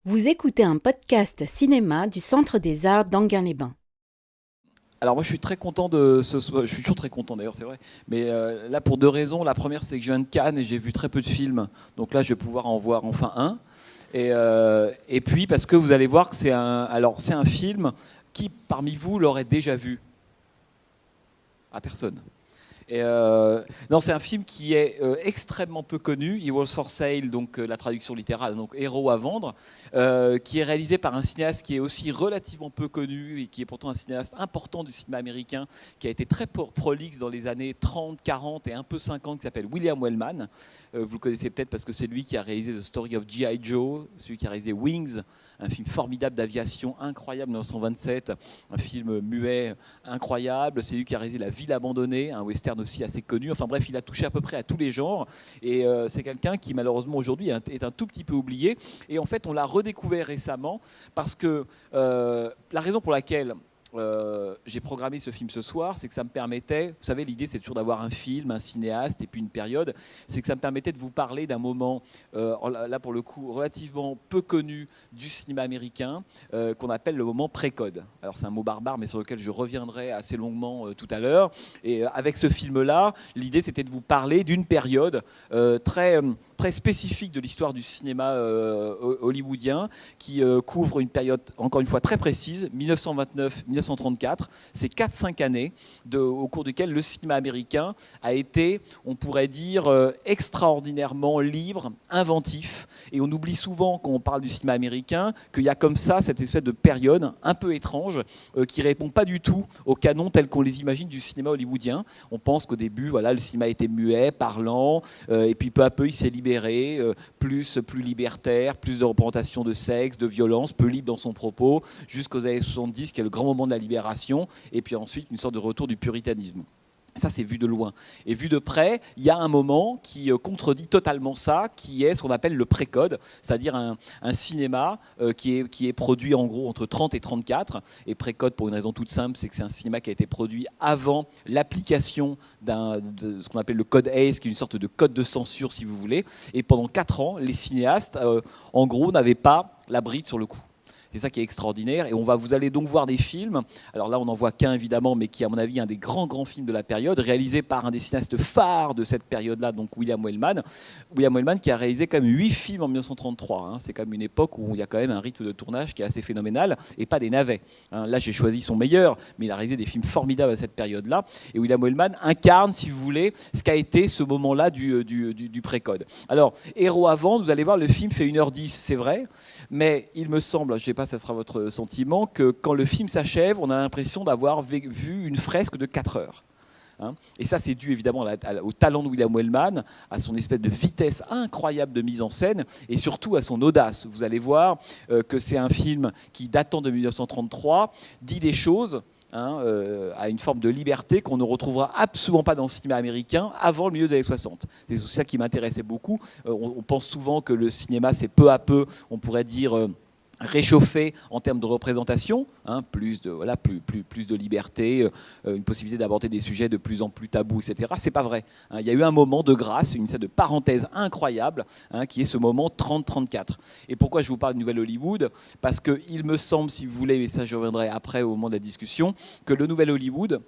Vous écoutez un podcast cinéma du Centre des Arts d'Anguin-les-Bains. Alors moi je suis très content de ce soir, je suis toujours très content d'ailleurs c'est vrai, mais là pour deux raisons. La première c'est que je viens de Cannes et j'ai vu très peu de films, donc là je vais pouvoir en voir enfin un. Et puis parce que vous allez voir que c'est un film qui parmi vous l'aurait déjà vu. À personne. Non, c'est un film qui est extrêmement peu connu. He Was for Sale, donc la traduction littérale, donc héros à vendre, qui est réalisé par un cinéaste qui est aussi relativement peu connu et qui est pourtant un cinéaste important du cinéma américain, qui a été très prolixe dans les années 30, 40 et un peu 50, qui s'appelle William Wellman. Vous le connaissez peut-être parce que c'est lui qui a réalisé The Story of G.I. Joe, celui qui a réalisé Wings, un film formidable d'aviation incroyable, 1927, un film muet incroyable. C'est lui qui a réalisé La Ville abandonnée, un western aussi assez connu. Enfin bref, il a touché à peu près à tous les genres. Et c'est quelqu'un qui malheureusement aujourd'hui est un tout petit peu oublié. Et en fait, on l'a redécouvert récemment parce que la raison pour laquelle j'ai programmé ce film ce soir, c'est que ça me permettait, vous savez, l'idée c'est toujours d'avoir un film, un cinéaste et puis une période, c'est que ça me permettait de vous parler d'un moment, là pour le coup, relativement peu connu du cinéma américain, qu'on appelle le moment pré-code. Alors c'est un mot barbare, mais sur lequel je reviendrai assez longuement tout à l'heure. Et avec ce film-là, l'idée c'était de vous parler d'une période très spécifique de l'histoire du cinéma hollywoodien, qui couvre une période, encore une fois, très précise, 1929-1934. C'est 4-5 années au cours duquel le cinéma américain a été, on pourrait dire, extraordinairement libre, inventif. Et on oublie souvent, quand on parle du cinéma américain, qu'il y a comme ça cette espèce de période un peu étrange qui ne répond pas du tout au canon tel qu'on les imagine du cinéma hollywoodien. On pense qu'au début, voilà, le cinéma était muet, parlant, et puis peu à peu, il s'est libéré, plus libertaire, plus de représentation de sexe, de violence, peu libre dans son propos, jusqu'aux années 70, qui est le grand moment de la libération, et puis ensuite une sorte de retour du puritanisme. Ça, c'est vu de loin. Et vu de près, il y a un moment qui contredit totalement ça, qui est ce qu'on appelle le pré-code, c'est-à-dire un cinéma qui est produit en gros entre 30 et 34. Et pré-code, pour une raison toute simple, c'est que c'est un cinéma qui a été produit avant l'application de ce qu'on appelle le code Hays, qui est une sorte de code de censure, si vous voulez. Et pendant 4 ans, les cinéastes, en gros, n'avaient pas la bride sur le coup. C'est ça qui est extraordinaire. Et vous allez donc voir des films. Alors là, on n'en voit qu'un évidemment, mais qui, à mon avis, est un des grands films de la période, réalisé par un des cinéastes phares de cette période-là, donc William Wellman. William Wellman qui a réalisé quand même 8 films en 1933. C'est quand même une époque où il y a quand même un rythme de tournage qui est assez phénoménal et pas des navets. Là, j'ai choisi son meilleur, mais il a réalisé des films formidables à cette période-là. Et William Wellman incarne, si vous voulez, ce qu'a été ce moment-là du pré-code. Alors, héros avant, vous allez voir, le film fait 1h10, c'est vrai, mais il me semble, je ne sais pas, ça sera votre sentiment, que quand le film s'achève, on a l'impression d'avoir vu une fresque de 4 heures. Et ça, c'est dû évidemment au talent de William Wellman, à son espèce de vitesse incroyable de mise en scène, et surtout à son audace. Vous allez voir que c'est un film qui, datant de 1933, dit des choses à une forme de liberté qu'on ne retrouvera absolument pas dans le cinéma américain avant le milieu des années 60. C'est ça qui m'intéressait beaucoup. On pense souvent que le cinéma, c'est peu à peu, on pourrait dire, réchauffé en termes de représentation, plus de liberté, une possibilité d'aborder des sujets de plus en plus tabous, etc. C'est pas vrai. Il y a eu un moment de grâce, une sorte de parenthèse incroyable, qui est ce moment 30-34. Et pourquoi je vous parle de Nouvelle Hollywood? Parce qu'il me semble, si vous voulez, mais ça je reviendrai après au moment de la discussion, que le Nouvel Hollywood,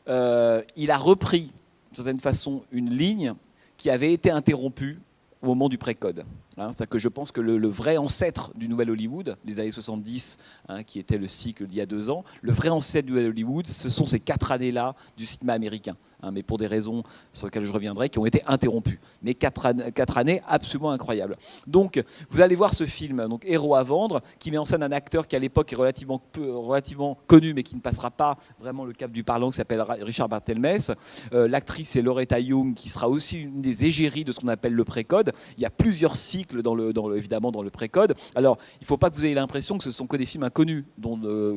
il a repris, d'une certaine façon, une ligne qui avait été interrompue au moment du pré-code. C'est-à-dire que je pense que le vrai ancêtre du Nouvel Hollywood, des années 70, qui était le cycle d'il y a 2 ans, le vrai ancêtre du Nouvel Hollywood, ce sont ces 4 années-là du cinéma américain. Mais pour des raisons sur lesquelles je reviendrai, qui ont été interrompues. Mais 4 années absolument incroyables. Donc, vous allez voir ce film, donc Héros à vendre, qui met en scène un acteur qui à l'époque est relativement connu, mais qui ne passera pas vraiment le cap du parlant, qui s'appelle Richard Barthelmess. L'actrice est Loretta Young, qui sera aussi une des égéries de ce qu'on appelle le pré-code. Il y a plusieurs cycles évidemment dans le pré-code. Alors, il ne faut pas que vous ayez l'impression que ce sont que des films inconnus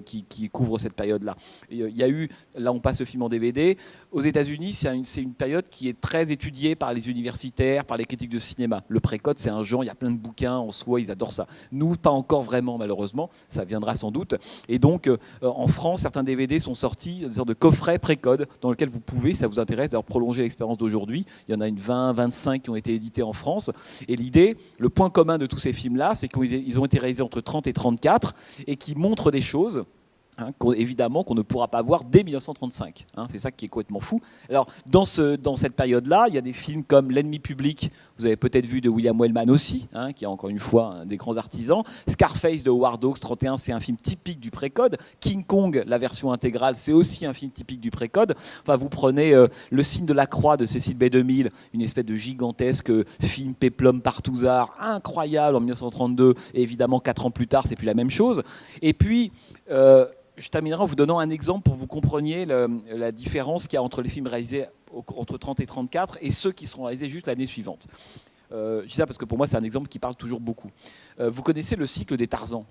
qui couvrent cette période-là. Il y a eu, là on passe le film en DVD, aux États-Unis, c'est une période qui est très étudiée par les universitaires, par les critiques de cinéma. Le pré-code, c'est un genre, il y a plein de bouquins en soi, ils adorent ça. Nous, pas encore vraiment, malheureusement, ça viendra sans doute. Et donc, en France, certains DVD sont sortis, des sortes de coffrets pré-code, dans lesquels vous pouvez, ça vous intéresse, d'ailleurs prolonger l'expérience d'aujourd'hui. Il y en a une 20, 25 qui ont été édités en France. Et l'idée, le point commun de tous ces films-là, c'est qu'ils ont été réalisés entre 30 et 34 et qui montrent des choses, évidemment, qu'on ne pourra pas voir dès 1935. C'est ça qui est complètement fou. Alors, dans cette période-là, il y a des films comme L'ennemi public, vous avez peut-être vu, de William Wellman aussi, qui est encore une fois un des grands artisans. Scarface de Howard Hawks, 31, c'est un film typique du pré-code. King Kong, la version intégrale, c'est aussi un film typique du pré-code. Enfin, vous prenez Le signe de la croix de Cécile B2000, une espèce de gigantesque film péplum partouzard, incroyable en 1932, et évidemment 4 ans plus tard, c'est plus la même chose. Et puis, je terminerai en vous donnant un exemple pour que vous compreniez la différence qu'il y a entre les films réalisés entre 30 et 34 et ceux qui seront réalisés juste l'année suivante. Je dis ça parce que pour moi, c'est un exemple qui parle toujours beaucoup. Vous connaissez le cycle des Tarzans ?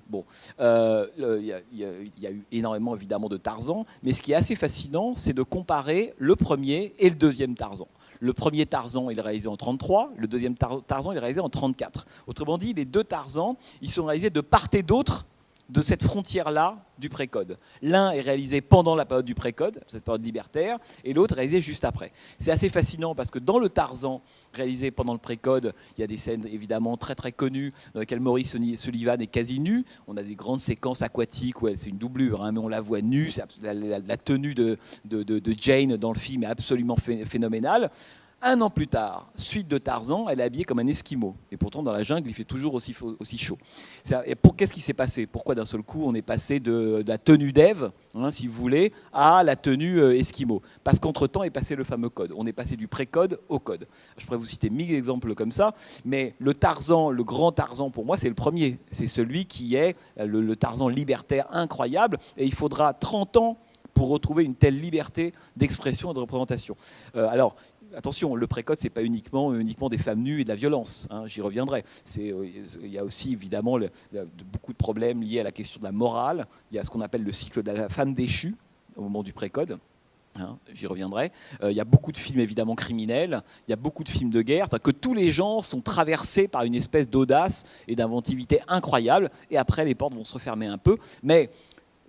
Bon, il y a eu énormément évidemment de Tarzan, mais ce qui est assez fascinant, c'est de comparer le premier et le deuxième Tarzan. Le premier Tarzan, il est réalisé en 33, le deuxième Tarzan, il est réalisé en 34. Autrement dit, les deux Tarzans, ils sont réalisés de part et d'autre de cette frontière-là du pré-code. L'un est réalisé pendant la période du pré-code, cette période libertaire, et l'autre réalisé juste après. C'est assez fascinant parce que dans le Tarzan réalisé pendant le pré-code, il y a des scènes évidemment très très connues dans lesquelles Maurice Sullivan est quasi nu. On a des grandes séquences aquatiques où c'est une doublure, mais on la voit nue. La tenue de Jane dans le film est absolument phénoménale. Un an plus tard, suite de Tarzan, elle est habillée comme un Esquimau. Et pourtant, dans la jungle, il fait toujours aussi chaud. Qu'est-ce qui s'est passé ? Pourquoi d'un seul coup, on est passé de la tenue d'Ève, si vous voulez, à la tenue Esquimau ? Parce qu'entre-temps est passé le fameux code. On est passé du pré-code au code. Je pourrais vous citer 1000 exemples comme ça, mais le Tarzan, le grand Tarzan, pour moi, c'est le premier. C'est celui qui est le Tarzan libertaire incroyable. Et il faudra 30 ans pour retrouver une telle liberté d'expression et de représentation. Alors, attention, le pré-code, ce n'est pas uniquement des femmes nues et de la violence, j'y reviendrai. Il y a aussi évidemment beaucoup de problèmes liés à la question de la morale. Il y a ce qu'on appelle le cycle de la femme déchue au moment du pré-code. J'y reviendrai. Il y a beaucoup de films évidemment criminels, il y a beaucoup de films de guerre, que tous les genres sont traversés par une espèce d'audace et d'inventivité incroyable, et après les portes vont se refermer un peu. Mais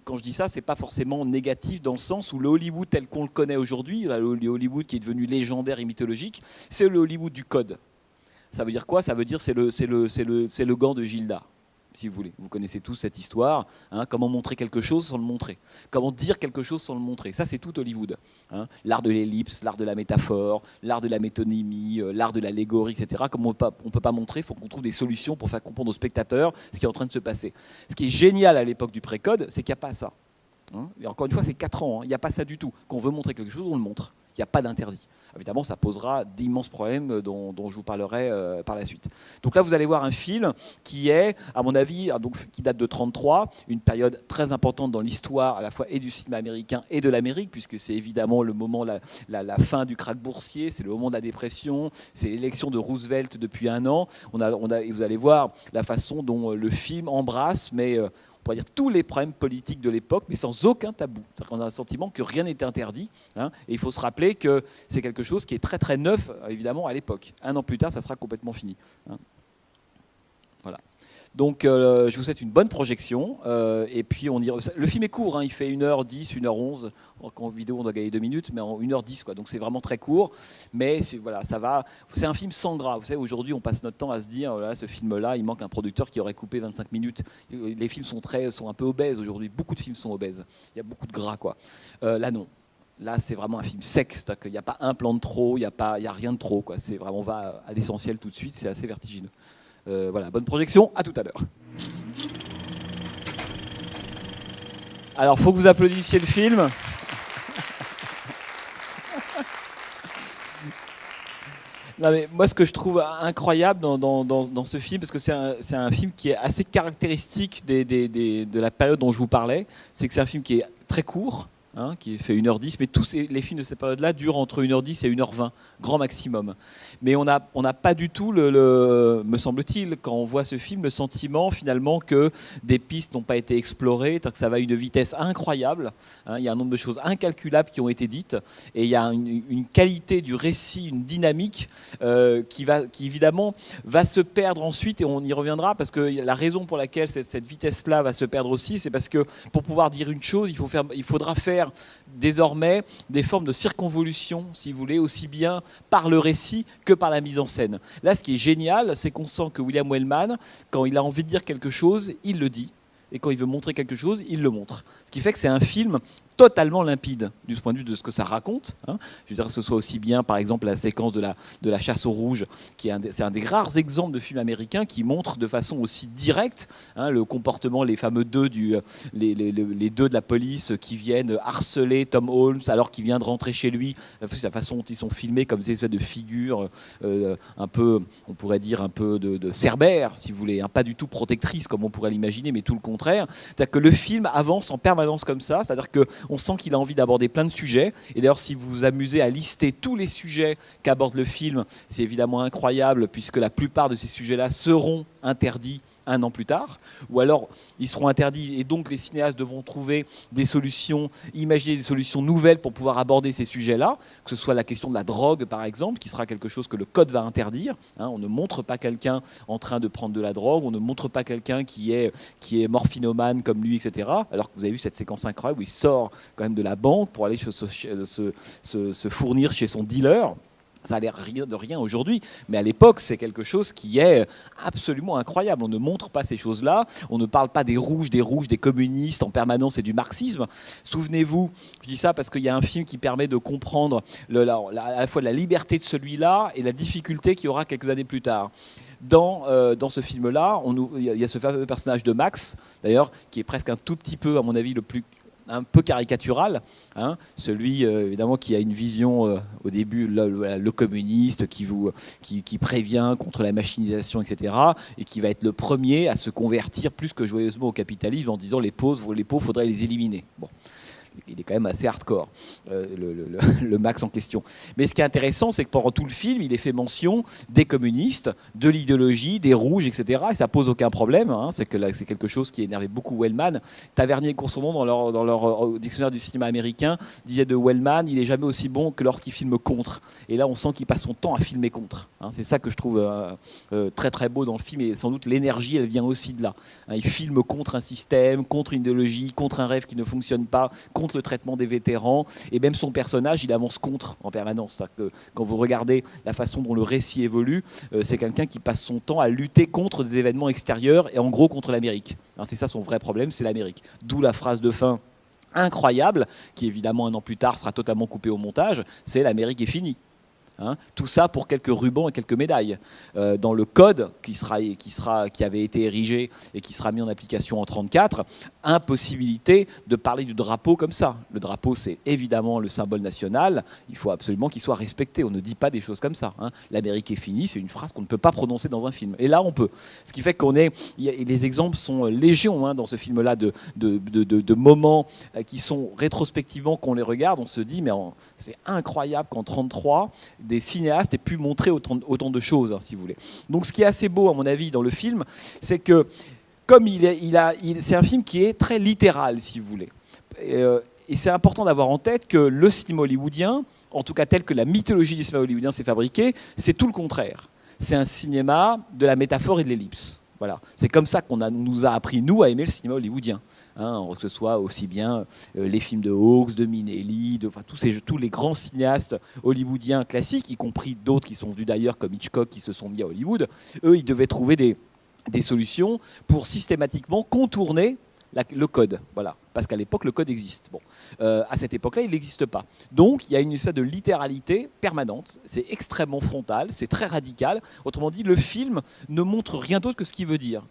quand je dis ça, c'est pas forcément négatif dans le sens où le Hollywood tel qu'on le connaît aujourd'hui, le Hollywood qui est devenu légendaire et mythologique, c'est le Hollywood du code. Ça veut dire quoi ? Ça veut dire c'est le gant de Gilda, si vous voulez. Vous connaissez tous cette histoire. Comment montrer quelque chose sans le montrer ? Comment dire quelque chose sans le montrer ? Ça, c'est tout Hollywood. L'art de l'ellipse, l'art de la métaphore, l'art de la métonymie, l'art de l'allégorie, etc. Comme on ne peut pas montrer, il faut qu'on trouve des solutions pour faire comprendre aux spectateurs ce qui est en train de se passer. Ce qui est génial à l'époque du pré-code, c'est qu'il n'y a pas ça. Et encore une fois, c'est 4 ans. Il n'y a pas ça du tout. Quand on veut montrer quelque chose, on le montre. Il n'y a pas d'interdit. Évidemment, ça posera d'immenses problèmes dont je vous parlerai par la suite. Donc là, vous allez voir un film qui est, à mon avis, qui date de 1933, une période très importante dans l'histoire à la fois et du cinéma américain et de l'Amérique, puisque c'est évidemment le moment, la fin du krach boursier, c'est le moment de la dépression, c'est l'élection de Roosevelt depuis 1 an. Et vous allez voir la façon dont le film embrasse, mais on pourrait dire tous les problèmes politiques de l'époque, mais sans aucun tabou. On a un sentiment que rien n'était interdit. Et il faut se rappeler que c'est quelque chose qui est très très neuf, évidemment, à l'époque. 1 an plus tard, ça sera complètement fini. Voilà. Donc, je vous souhaite une bonne projection. Et puis, le film est court, il fait 1h10, 1h11. En vidéo, on doit gagner 2 minutes, mais en 1h10, quoi. Donc, c'est vraiment très court. Mais voilà, ça va. C'est un film sans gras. Vous savez, aujourd'hui, on passe notre temps à se dire, voilà, ce film-là, il manque un producteur qui aurait coupé 25 minutes. Les films sont un peu obèses aujourd'hui. Beaucoup de films sont obèses. Il y a beaucoup de gras, quoi. Là, non. Là, c'est vraiment un film sec. C'est-à-dire qu'il n'y a pas un plan de trop, il n'y a rien de trop, quoi. C'est vraiment, on va à l'essentiel tout de suite. C'est assez vertigineux. Voilà, bonne projection, à tout à l'heure. Alors, il faut que vous applaudissiez le film. Non, mais moi, ce que je trouve incroyable dans ce film, parce que c'est un film qui est assez caractéristique de la période dont je vous parlais, c'est que c'est un film qui est très court, qui fait 1h10, mais tous les films de cette période-là durent entre 1h10 et 1h20, grand maximum. Mais on n'a pas du tout, me semble-t-il, quand on voit ce film, le sentiment finalement que des pistes n'ont pas été explorées, que ça va à une vitesse incroyable. Il y a un nombre de choses incalculables qui ont été dites, et il y a une qualité du récit, une dynamique qui évidemment va se perdre ensuite, et on y reviendra, parce que la raison pour laquelle cette vitesse-là va se perdre aussi, c'est parce que pour pouvoir dire une chose, il faudra faire faire désormais des formes de circonvolution, si vous voulez, aussi bien par le récit que par la mise en scène. Là, ce qui est génial, c'est qu'on sent que William Wellman, quand il a envie de dire quelque chose, il le dit. Et quand il veut montrer quelque chose, il le montre. Ce qui fait que c'est un film totalement limpide du point de vue de ce que ça raconte. Je veux dire que ce soit aussi bien, par exemple, la séquence de la chasse au rouge, c'est un des rares exemples de films américains qui montre de façon aussi directe le comportement, les fameux les deux de la police qui viennent harceler Tom Holmes alors qu'il vient de rentrer chez lui. La façon dont ils sont filmés comme des espèces de figures un peu, on pourrait dire un peu de cerbère, si vous voulez, pas du tout protectrice comme on pourrait l'imaginer, mais tout le contraire. C'est-à-dire que le film avance en permanence comme ça, c'est-à-dire que on sent qu'il a envie d'aborder plein de sujets. Et d'ailleurs, si vous vous amusez à lister tous les sujets qu'aborde le film, c'est évidemment incroyable, puisque la plupart de ces sujets-là seront interdits 1 an plus tard, ou alors ils seront interdits et donc les cinéastes devront trouver des solutions, imaginer des solutions nouvelles pour pouvoir aborder ces sujets-là, que ce soit la question de la drogue par exemple, qui sera quelque chose que le code va interdire. On ne montre pas quelqu'un en train de prendre de la drogue, on ne montre pas quelqu'un qui est morphinomane comme lui, etc. Alors que vous avez vu cette séquence incroyable où il sort quand même de la banque pour aller se fournir chez son dealer. Ça a l'air de rien aujourd'hui, mais à l'époque, c'est quelque chose qui est absolument incroyable. On ne montre pas ces choses-là, on ne parle pas des rouges, des communistes en permanence et du marxisme. Souvenez-vous, je dis ça parce qu'il y a un film qui permet de comprendre à la fois la liberté de celui-là et la difficulté qu'il y aura quelques années plus tard. Dans ce film-là, il y a ce fameux personnage de Max, d'ailleurs, qui est presque un tout petit peu, à mon avis, un peu caricatural, celui évidemment qui a une vision au début, le communiste qui prévient contre la machinisation, etc., et qui va être le premier à se convertir plus que joyeusement au capitalisme en disant les pauvres, faudrait les éliminer. Bon. Il est quand même assez hardcore, le Max en question. Mais ce qui est intéressant, c'est que pendant tout le film, il est fait mention des communistes, de l'idéologie, des rouges, etc. Et ça pose aucun problème. C'est quelque chose qui énervait beaucoup Wellman. Tavernier et Courson dans leur dictionnaire du cinéma américain disait de Wellman, il n'est jamais aussi bon que lorsqu'il filme contre. Et là, on sent qu'il passe son temps à filmer contre. C'est ça que je trouve très très beau dans le film. Et sans doute l'énergie, elle vient aussi de là. Il filme contre un système, contre une idéologie, contre un rêve qui ne fonctionne pas, contre le traitement des vétérans, et même son personnage, il avance contre en permanence. Que quand vous regardez la façon dont le récit évolue, c'est quelqu'un qui passe son temps à lutter contre des événements extérieurs et en gros contre l'Amérique. C'est ça son vrai problème, c'est l'Amérique. D'où la phrase de fin incroyable, qui évidemment 1 an plus tard sera totalement coupée au montage, c'est l'Amérique est finie. Tout ça pour quelques rubans et quelques médailles. Dans le code qui avait été érigé et qui sera mis en application en 1934, impossibilité de parler du drapeau comme ça. Le drapeau, c'est évidemment le symbole national. Il faut absolument qu'il soit respecté. On ne dit pas des choses comme ça. L'Amérique est finie, c'est une phrase qu'on ne peut pas prononcer dans un film. Et là, on peut. Ce qui fait les exemples sont légion dans ce film-là de moments qui sont rétrospectivement, qu'on les regarde, on se dit, mais c'est incroyable qu'en 1933, des cinéastes aient pu montrer autant de choses, si vous voulez. Donc ce qui est assez beau, à mon avis, dans le film, c'est que, comme c'est un film qui est très littéral, si vous voulez. Et c'est important d'avoir en tête que le cinéma hollywoodien, en tout cas tel que la mythologie du cinéma hollywoodien s'est fabriquée, c'est tout le contraire. C'est un cinéma de la métaphore et de l'ellipse. Voilà. C'est comme ça qu'on nous a appris, nous, à aimer le cinéma hollywoodien. Que ce soit aussi bien les films de Hawks, de Minnelli, tous les grands cinéastes hollywoodiens classiques, y compris d'autres qui sont venus d'ailleurs, comme Hitchcock, qui se sont mis à Hollywood. Eux, ils devaient trouver des solutions pour systématiquement contourner le code. Voilà. Parce qu'à l'époque, le code existe. Bon. À cette époque-là, il n'existe pas. Donc, il y a une espèce de littéralité permanente. C'est extrêmement frontal, c'est très radical. Autrement dit, le film ne montre rien d'autre que ce qu'il veut dire.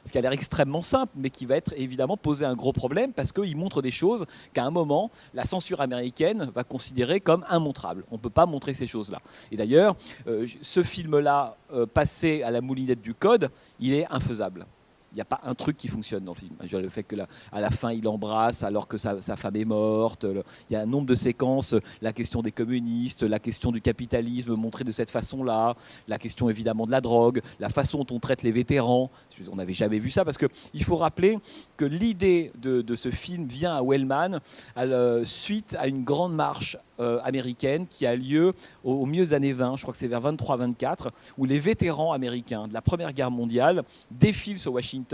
Ce qui a l'air extrêmement simple, mais qui va être évidemment poser un gros problème parce qu'il montre des choses qu'à un moment, la censure américaine va considérer comme immontrables. On ne peut pas montrer ces choses-là. Et d'ailleurs, ce film-là, passé à la moulinette du code, il est infaisable. Il n'y a pas un truc qui fonctionne dans le film. Le fait que à la fin, il embrasse alors que sa femme est morte. Il y a un nombre de séquences. La question des communistes, la question du capitalisme montrée de cette façon-là, la question évidemment de la drogue, la façon dont on traite les vétérans. On n'avait jamais vu ça parce qu'il faut rappeler que l'idée de ce film vient à Wellman suite à une grande marche américaine qui a lieu au milieu des années 20, je crois que c'est vers 23-24, où les vétérans américains de la Première Guerre mondiale défilent sur Washington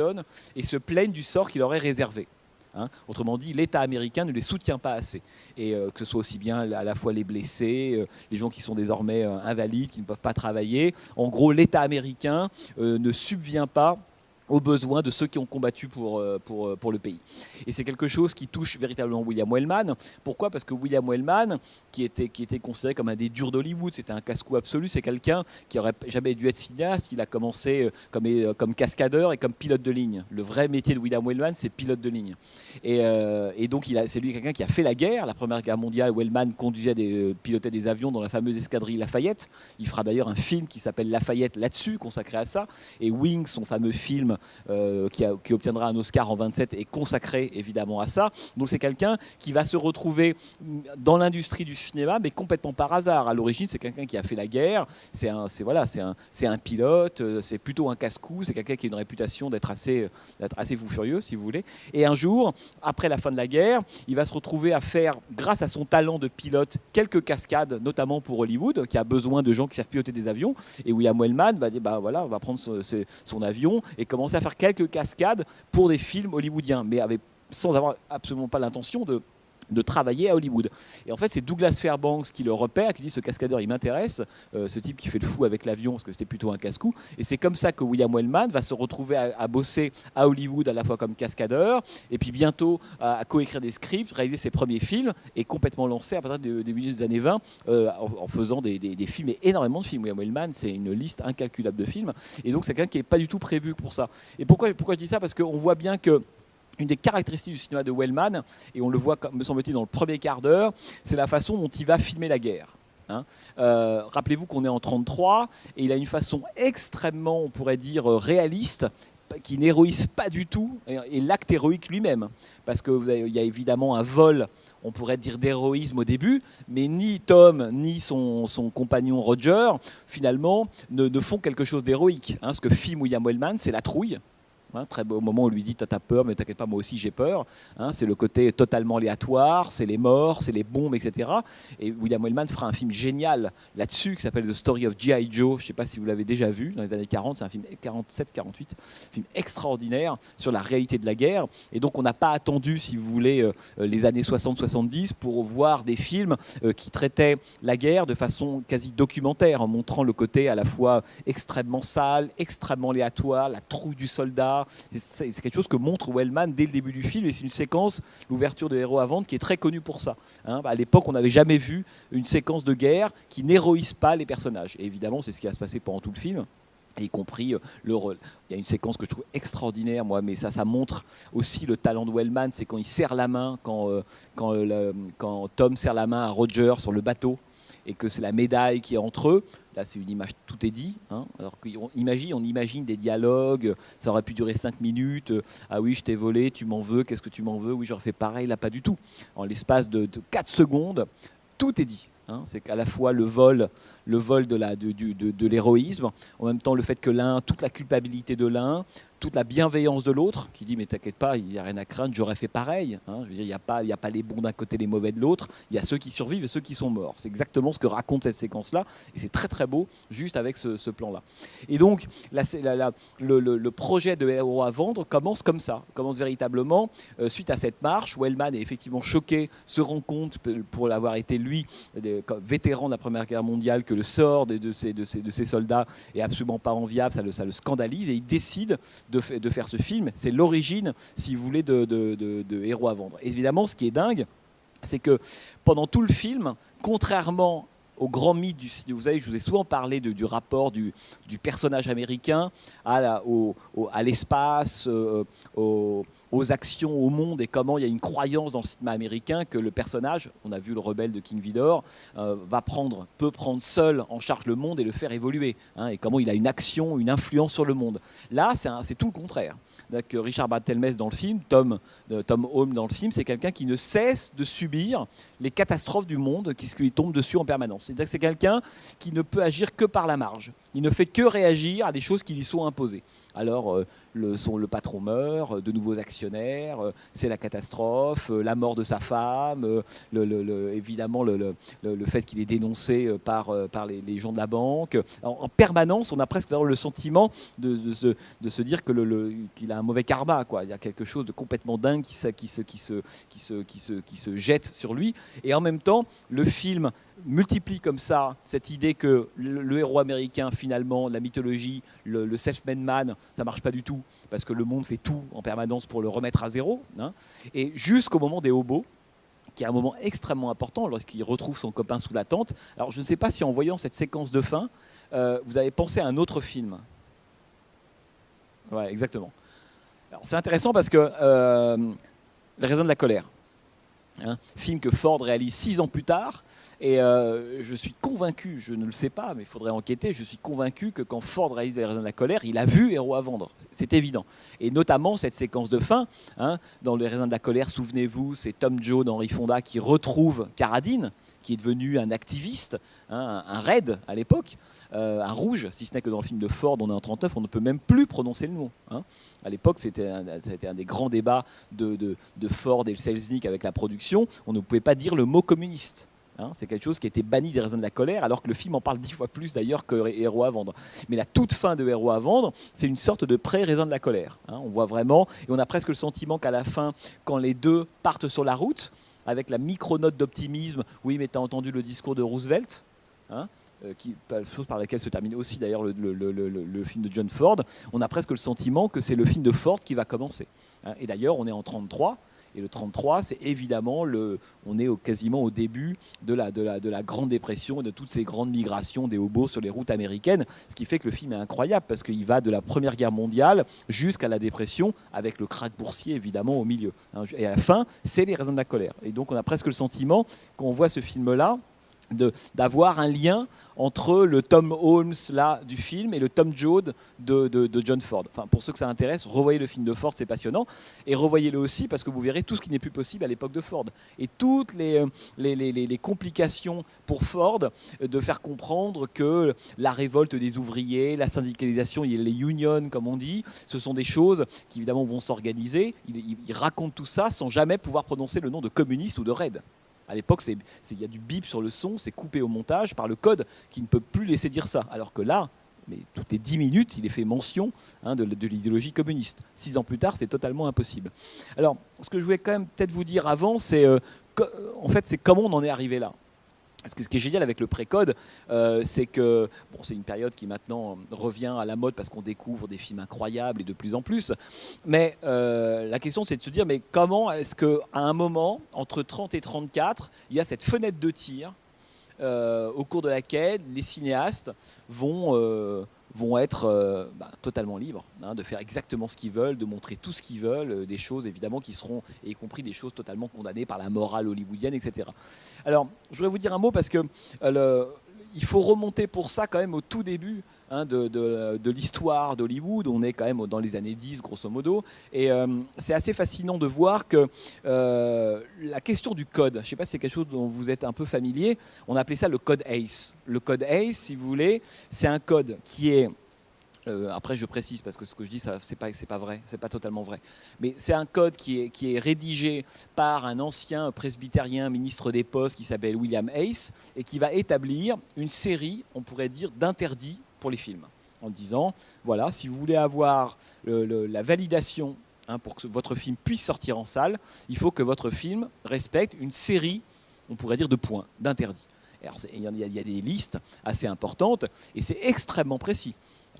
et se plaignent du sort qui leur est réservé. Hein. Autrement dit, l'État américain ne les soutient pas assez. Et que ce soit aussi bien à la fois les blessés, les gens qui sont désormais invalides, qui ne peuvent pas travailler. En gros, l'État américain ne subvient pas aux besoins de ceux qui ont combattu pour le pays. Et c'est quelque chose qui touche véritablement William Wellman. Pourquoi ? Parce que William Wellman, qui était considéré comme un des durs d'Hollywood, c'était un casse-cou absolu, c'est quelqu'un qui n'aurait jamais dû être cinéaste. Il a commencé comme cascadeur et comme pilote de ligne. Le vrai métier de William Wellman, c'est pilote de ligne. Et donc, c'est lui quelqu'un qui a fait la guerre, la Première Guerre mondiale. Wellman pilotait des avions dans la fameuse escadrille Lafayette. Il fera d'ailleurs un film qui s'appelle Lafayette là-dessus, consacré à ça. Et Wings, son fameux film, qui obtiendra un Oscar en 27 est consacré évidemment à ça. Donc c'est quelqu'un qui va se retrouver dans l'industrie du cinéma, mais complètement par hasard. À l'origine, c'est quelqu'un qui a fait la guerre, c'est un pilote, c'est plutôt un casse-cou, c'est quelqu'un qui a une réputation d'être assez fou furieux, si vous voulez. Et un jour, après la fin de la guerre, il va se retrouver à faire, grâce à son talent de pilote, quelques cascades, notamment pour Hollywood, qui a besoin de gens qui savent piloter des avions. Et William Wellman va dire, on va prendre son avion et commencer à faire quelques cascades pour des films hollywoodiens, mais sans avoir absolument pas l'intention de travailler à Hollywood. Et en fait, c'est Douglas Fairbanks qui le repère, qui dit ce cascadeur, il m'intéresse, ce type qui fait le fou avec l'avion, parce que c'était plutôt un casse-cou. Et c'est comme ça que William Wellman va se retrouver à bosser à Hollywood à la fois comme cascadeur, et puis bientôt à coécrire des scripts, réaliser ses premiers films, et complètement lancé à partir du milieu des années 20, en faisant des films, et énormément de films. William Wellman, c'est une liste incalculable de films. Et donc, c'est quelqu'un qui n'est pas du tout prévu pour ça. Et pourquoi je dis ça ? Parce qu'on voit bien que une des caractéristiques du cinéma de Wellman, et on le voit, me semble-t-il, dans le premier quart d'heure, c'est la façon dont il va filmer la guerre. Hein. Rappelez-vous qu'on est en 1933, et il a une façon extrêmement, on pourrait dire, réaliste, qui n'héroïse pas du tout, et l'acte héroïque lui-même. Parce qu'il y a évidemment un vol, on pourrait dire, d'héroïsme au début, mais ni Tom, ni son compagnon Roger, finalement, ne font quelque chose d'héroïque. Hein. Ce que filme William Wellman, c'est la trouille. Hein, très beau moment où on lui dit t'as peur, mais t'inquiète pas, moi aussi j'ai peur. Hein, c'est le côté totalement aléatoire, c'est les morts, c'est les bombes, etc. Et William Wellman fera un film génial là-dessus qui s'appelle The Story of G.I. Joe. Je ne sais pas si vous l'avez déjà vu dans les années 40, c'est un film 47-48, film extraordinaire sur la réalité de la guerre. Et donc on n'a pas attendu, si vous voulez, les années 60-70 pour voir des films qui traitaient la guerre de façon quasi documentaire, en montrant le côté à la fois extrêmement sale, extrêmement aléatoire, la trouille du soldat. C'est quelque chose que montre Wellman dès le début du film, et c'est une séquence, l'ouverture de Héros à vendre, qui est très connue pour ça. Hein, à l'époque, on n'avait jamais vu une séquence de guerre qui n'héroïse pas les personnages. Et évidemment, c'est ce qui va se passer pendant tout le film, y compris le rôle. Il y a une séquence que je trouve extraordinaire, moi, mais ça montre aussi le talent de Wellman, c'est quand il serre la main, quand Tom serre la main à Roger sur le bateau, et que c'est la médaille qui est entre eux. Là, c'est une image, tout est dit. Hein. Alors on imagine des dialogues, ça aurait pu durer 5 minutes. Ah oui, je t'ai volé, tu m'en veux, qu'est-ce que tu m'en veux ? Oui, j'aurais fait pareil, là, pas du tout. En l'espace de 4 secondes, tout est dit. Hein. C'est qu'à la fois le vol de l'héroïsme, en même temps le fait que toute la culpabilité de l'un, toute la bienveillance de l'autre, qui dit mais t'inquiète pas, il n'y a rien à craindre, j'aurais fait pareil. Hein. Je veux dire, il n'y a pas les bons d'un côté, les mauvais de l'autre, il y a ceux qui survivent et ceux qui sont morts. C'est exactement ce que raconte cette séquence-là, et c'est très très beau, juste avec ce plan-là. Et donc, le projet de Héros à vendre commence comme ça, commence véritablement, suite à cette marche. Wellman est effectivement choqué, se rend compte, pour l'avoir été lui, vétéran de la Première Guerre mondiale, que le sort de ces soldats est absolument pas enviable, ça le scandalise, et il décide de faire ce film. C'est l'origine, si vous voulez, de Héros à vendre. Évidemment, ce qui est dingue, c'est que pendant tout le film, contrairement au grand mythe du cinéma, vous savez, je vous ai souvent parlé du rapport du personnage américain à l'espace, aux actions, au monde, et comment il y a une croyance dans le cinéma américain que le personnage, on a vu le rebelle de King Vidor, peut prendre seul en charge le monde et le faire évoluer, hein, et comment il a une action, une influence sur le monde. Là, c'est tout le contraire. Donc, Richard Barthelmess dans le film, Tom Holm dans le film, c'est quelqu'un qui ne cesse de subir les catastrophes du monde qui lui tombent dessus en permanence. C'est-à-dire que c'est quelqu'un qui ne peut agir que par la marge. Il ne fait que réagir à des choses qui lui sont imposées. Alors, le patron meurt, de nouveaux actionnaires, c'est la catastrophe, la mort de sa femme, évidemment le fait qu'il est dénoncé par les gens de la banque. En permanence, on a presque le sentiment de se dire qu'il a un mauvais karma, quoi. Il y a quelque chose de complètement dingue qui se jette sur lui. Et en même temps, le film multiplie comme ça cette idée que le héros américain, finalement, la mythologie, le self-made man, ça marche pas du tout, parce que le monde fait tout en permanence pour le remettre à zéro, hein. Et jusqu'au moment des hobos, qui est un moment extrêmement important lorsqu'il retrouve son copain sous la tente. Alors je ne sais pas si en voyant cette séquence de fin, vous avez pensé à un autre film. Ouais, exactement. Alors c'est intéressant parce que Les raisins de la colère, hein, film que Ford réalise 6 ans plus tard, et je suis convaincu, je ne le sais pas, mais il faudrait enquêter, je suis convaincu que quand Ford réalise Les raisins de la colère, il a vu Héros à vendre, c'est évident. Et notamment cette séquence de fin, hein, dans Les raisins de la colère, souvenez-vous, c'est Tom Jones, Henry Fonda qui retrouve Carradine, qui est devenu un activiste, hein, un raid à l'époque, un rouge, si ce n'est que dans le film de Ford, on est en 1939, on ne peut même plus prononcer le nom, hein. À l'époque, c'était un des grands débats de Ford et le Selznick avec la production. On ne pouvait pas dire le mot communiste. Hein, c'est quelque chose qui a été banni des raisins de la colère, alors que le film en parle 10 fois plus d'ailleurs que Héros à vendre. Mais la toute fin de Héros à vendre, c'est une sorte de pré-raisin de la colère. Hein, on voit vraiment, et on a presque le sentiment qu'à la fin, quand les deux partent sur la route, avec la micro-note d'optimisme, oui, mais tu as entendu le discours de Roosevelt, hein, chose par laquelle se termine aussi d'ailleurs le film de John Ford, on a presque le sentiment que c'est le film de Ford qui va commencer. Hein, et d'ailleurs, on est en 1933, et le 1933, c'est évidemment, on est quasiment au début de la Grande Dépression et de toutes ces grandes migrations des hobos sur les routes américaines, ce qui fait que le film est incroyable, parce qu'il va de la Première Guerre mondiale jusqu'à la Dépression, avec le krach boursier évidemment au milieu. Hein, et à la fin, c'est Les raisins de la colère. Et donc on a presque le sentiment, quand on voit ce film-là, d'avoir un lien entre le Tom Holmes là, du film et le Tom Joad de John Ford. Enfin, pour ceux que ça intéresse, revoyez le film de Ford, c'est passionnant. Et revoyez-le aussi parce que vous verrez tout ce qui n'est plus possible à l'époque de Ford. Et toutes les complications pour Ford de faire comprendre que la révolte des ouvriers, la syndicalisation, les unions comme on dit, ce sont des choses qui évidemment vont s'organiser. Il raconte tout ça sans jamais pouvoir prononcer le nom de communiste ou de raid. À l'époque, il y a du bip sur le son, c'est coupé au montage par le code qui ne peut plus laisser dire ça. Alors que là, mais toutes les 10 minutes, il est fait mention, hein, de l'idéologie communiste. 6 ans plus tard, c'est totalement impossible. Alors, ce que je voulais quand même peut-être vous dire avant, c'est en fait, c'est comment on en est arrivé là. Parce que ce qui est génial avec le pré-code, c'est que c'est une période qui maintenant revient à la mode parce qu'on découvre des films incroyables et de plus en plus. Mais la question, c'est de se dire, mais comment est-ce qu'à un moment, entre 30 et 34, il y a cette fenêtre de tir au cours de laquelle les cinéastes vont être totalement libres, hein, de faire exactement ce qu'ils veulent, de montrer tout ce qu'ils veulent, des choses évidemment qui seront, y compris des choses totalement condamnées par la morale hollywoodienne, etc. Alors, je voudrais vous dire un mot parce que il faut remonter pour ça quand même au tout début, hein, de l'histoire d'Hollywood. On est quand même dans les années 10, grosso modo. Et c'est assez fascinant de voir que la question du code, je ne sais pas si c'est quelque chose dont vous êtes un peu familier, on appelait ça le code ACE. Le code ACE, si vous voulez, c'est un code qui est... après je précise parce que ce que je dis c'est pas vrai, c'est pas totalement vrai, mais c'est un code qui est rédigé par un ancien presbytérien ministre des Postes qui s'appelle William Ace et qui va établir une série, on pourrait dire, d'interdits pour les films, en disant voilà, si vous voulez avoir la validation, hein, pour que votre film puisse sortir en salle, il faut que votre film respecte une série, on pourrait dire, de points, d'interdits. Alors, il y a des listes assez importantes et c'est extrêmement précis.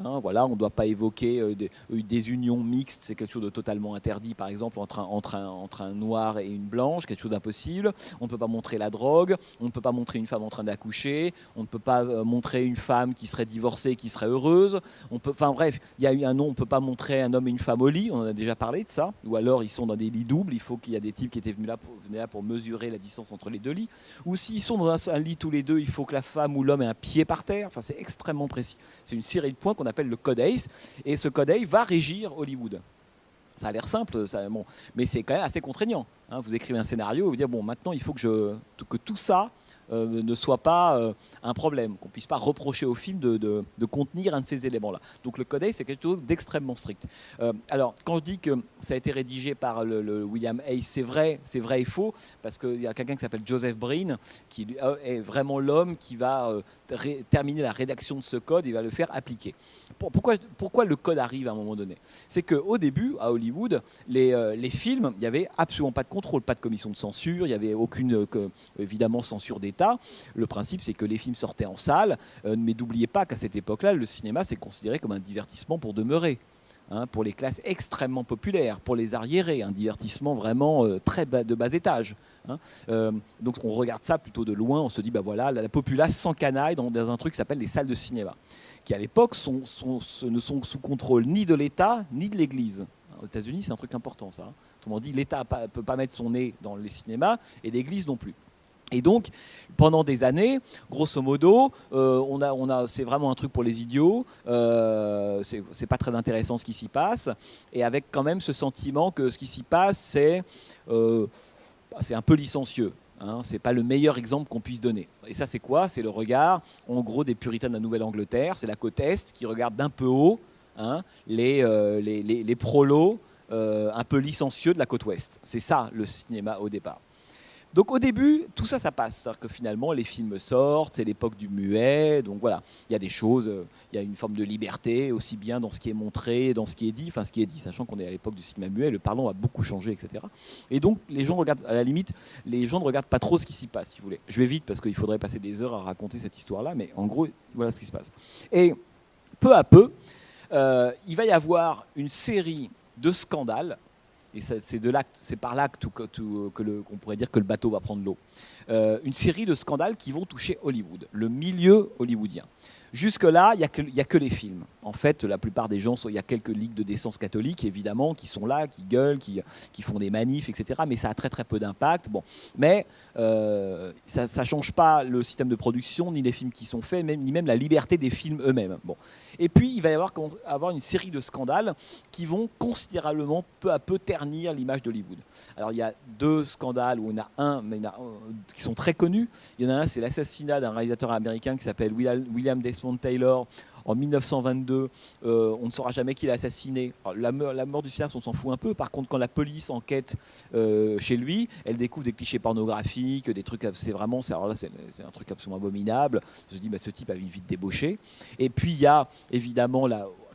Hein, voilà, on ne doit pas évoquer des unions mixtes, c'est quelque chose de totalement interdit, par exemple, entre un noir et une blanche, quelque chose d'impossible. On ne peut pas montrer la drogue, on ne peut pas montrer une femme en train d'accoucher, on ne peut pas montrer une femme qui serait divorcée, qui serait heureuse. Enfin bref, il y a eu un nom, on ne peut pas montrer un homme et une femme au lit, on en a déjà parlé de ça. Ou alors ils sont dans des lits doubles, il faut qu'il y a des types qui étaient venus là pour mesurer la distance entre les deux lits. Ou s'ils sont dans un lit tous les deux, il faut que la femme ou l'homme ait un pied par terre. Enfin, c'est extrêmement précis. C'est une série de points qu'on appelle le code ACE, et ce code ACE va régir Hollywood. Ça a l'air simple, mais c'est quand même assez contraignant. Hein. Vous écrivez un scénario et vous dites, bon, maintenant il faut que tout ça ne soit pas un problème, qu'on ne puisse pas reprocher au film de contenir un de ces éléments-là. Donc le Code A, c'est quelque chose d'extrêmement strict. Alors, quand je dis que ça a été rédigé par le William Hayes, c'est vrai et faux, parce qu'il y a quelqu'un qui s'appelle Joseph Breen, qui est vraiment l'homme qui va terminer la rédaction de ce code et va le faire appliquer. Pourquoi le code arrive à un moment donné? C'est qu'au début, à Hollywood, les films, il n'y avait absolument pas de contrôle, pas de commission de censure, il n'y avait aucune, évidemment, censure d'État. Le principe, c'est que les films sortaient en salle, mais n'oubliez pas qu'à cette époque-là, le cinéma, c'est considéré comme un divertissement pour demeurer. Pour les classes extrêmement populaires, pour les arriérés, un divertissement vraiment de bas étage. Donc on regarde ça plutôt de loin, on se dit, bah voilà, la populace s'encanaille dans un truc qui s'appelle les salles de cinéma, qui à l'époque ne sont sous contrôle ni de l'État, ni de l'Église. Aux États-Unis, c'est un truc important, ça. Autrement dit, l'État ne peut pas mettre son nez dans les cinémas, et l'Église non plus. Et donc, pendant des années, grosso modo, c'est vraiment un truc pour les idiots, c'est pas très intéressant ce qui s'y passe, et avec quand même ce sentiment que ce qui s'y passe, c'est un peu licencieux. C'est pas le meilleur exemple qu'on puisse donner. Et ça, c'est quoi? C'est le regard, en gros, des puritains de la Nouvelle-Angleterre, c'est la côte Est qui regarde d'un peu haut les prolos un peu licencieux de la côte Ouest. C'est ça, le cinéma au départ. Donc au début, tout ça, ça passe. C'est-à-dire que finalement, les films sortent, c'est l'époque du muet, donc voilà, il y a des choses, il y a une forme de liberté, aussi bien dans ce qui est montré, dans ce qui est dit, sachant qu'on est à l'époque du cinéma muet, le parlant a beaucoup changé, etc. Et donc, les gens regardent, à la limite, les gens ne regardent pas trop ce qui s'y passe, si vous voulez. Je vais vite, parce qu'il faudrait passer des heures à raconter cette histoire-là, mais en gros, voilà ce qui se passe. Et peu à peu, il va y avoir une série de scandales. Et c'est par là qu'on pourrait dire que le bateau va prendre l'eau. Une série de scandales qui vont toucher Hollywood, le milieu hollywoodien. Jusque-là, il n'y a que les films. En fait, la plupart des gens, il y a quelques ligues de décence catholiques, évidemment, qui sont là, qui gueulent, qui font des manifs, etc. Mais ça a très très peu d'impact. Bon. Mais ça ne change pas le système de production, ni les films qui sont faits, ni même la liberté des films eux-mêmes. Bon. Et puis, il va y avoir une série de scandales qui vont considérablement, peu à peu, ternir l'image d'Hollywood. Alors, il y a deux scandales, où il y en a un, qui sont très connus. Il y en a un, c'est l'assassinat d'un réalisateur américain qui s'appelle William Desmond Taylor en 1922. On ne saura jamais qui l'a assassiné. Alors, la mort du cinéaste, on s'en fout un peu. Par contre, quand la police enquête chez lui, elle découvre des clichés pornographiques, des trucs, c'est un truc absolument abominable. Je me dis, ce type a une vie de débauché. Et puis il y a évidemment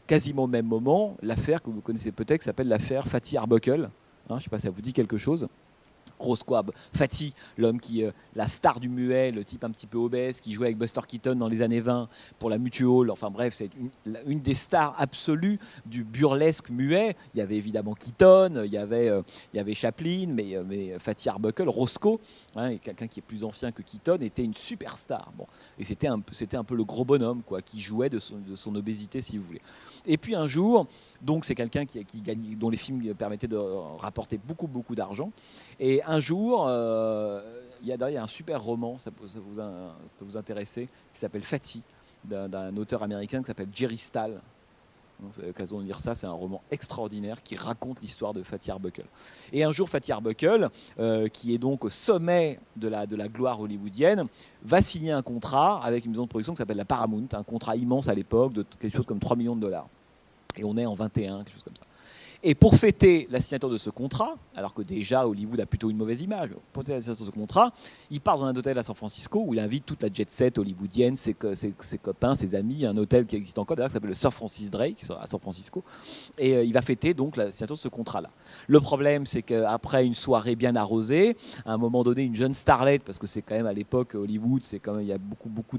quasiment au même moment l'affaire que vous connaissez peut-être, qui s'appelle l'affaire Fatih Arbuckle. Je ne sais pas si ça vous dit quelque chose. Roscoe Fatih, l'homme la star du muet, le type un petit peu obèse qui jouait avec Buster Keaton dans les années 20 pour la Mutual. Enfin bref, c'est une des stars absolues du burlesque muet. Il y avait évidemment Keaton, il y avait Chaplin, mais Fatih Arbuckle, Roscoe, quelqu'un qui est plus ancien que Keaton, était une superstar. Bon, et c'était un peu le gros bonhomme, quoi, qui jouait de son obésité, si vous voulez. Et puis un jour, donc c'est quelqu'un dont les films permettaient de rapporter beaucoup, beaucoup d'argent. Et un jour, il y a un super roman, ça peut vous intéresser, qui s'appelle Fatih, d'un auteur américain qui s'appelle Jerry Stahl. Vous avez l'occasion de lire ça, c'est un roman extraordinaire qui raconte l'histoire de Fatih Arbuckle. Et un jour, Fatih Arbuckle, qui est donc au sommet de la gloire hollywoodienne, va signer un contrat avec une maison de production qui s'appelle la Paramount, un contrat immense à l'époque de quelque chose comme 3 millions de dollars. Et on est en 21, quelque chose comme ça. Et pour fêter la signature de ce contrat, alors que déjà Hollywood a plutôt une mauvaise image, pour fêter la signature de ce contrat, il part dans un hôtel à San Francisco où il invite toute la jet set hollywoodienne, ses copains, ses amis, un hôtel qui existe encore d'ailleurs qui s'appelle le Sir Francis Drake à San Francisco. Et il va fêter donc la signature de ce contrat-là. Le problème, c'est qu'après une soirée bien arrosée, à un moment donné, une jeune starlette, parce que c'est quand même à l'époque Hollywood, c'est quand même, il y a beaucoup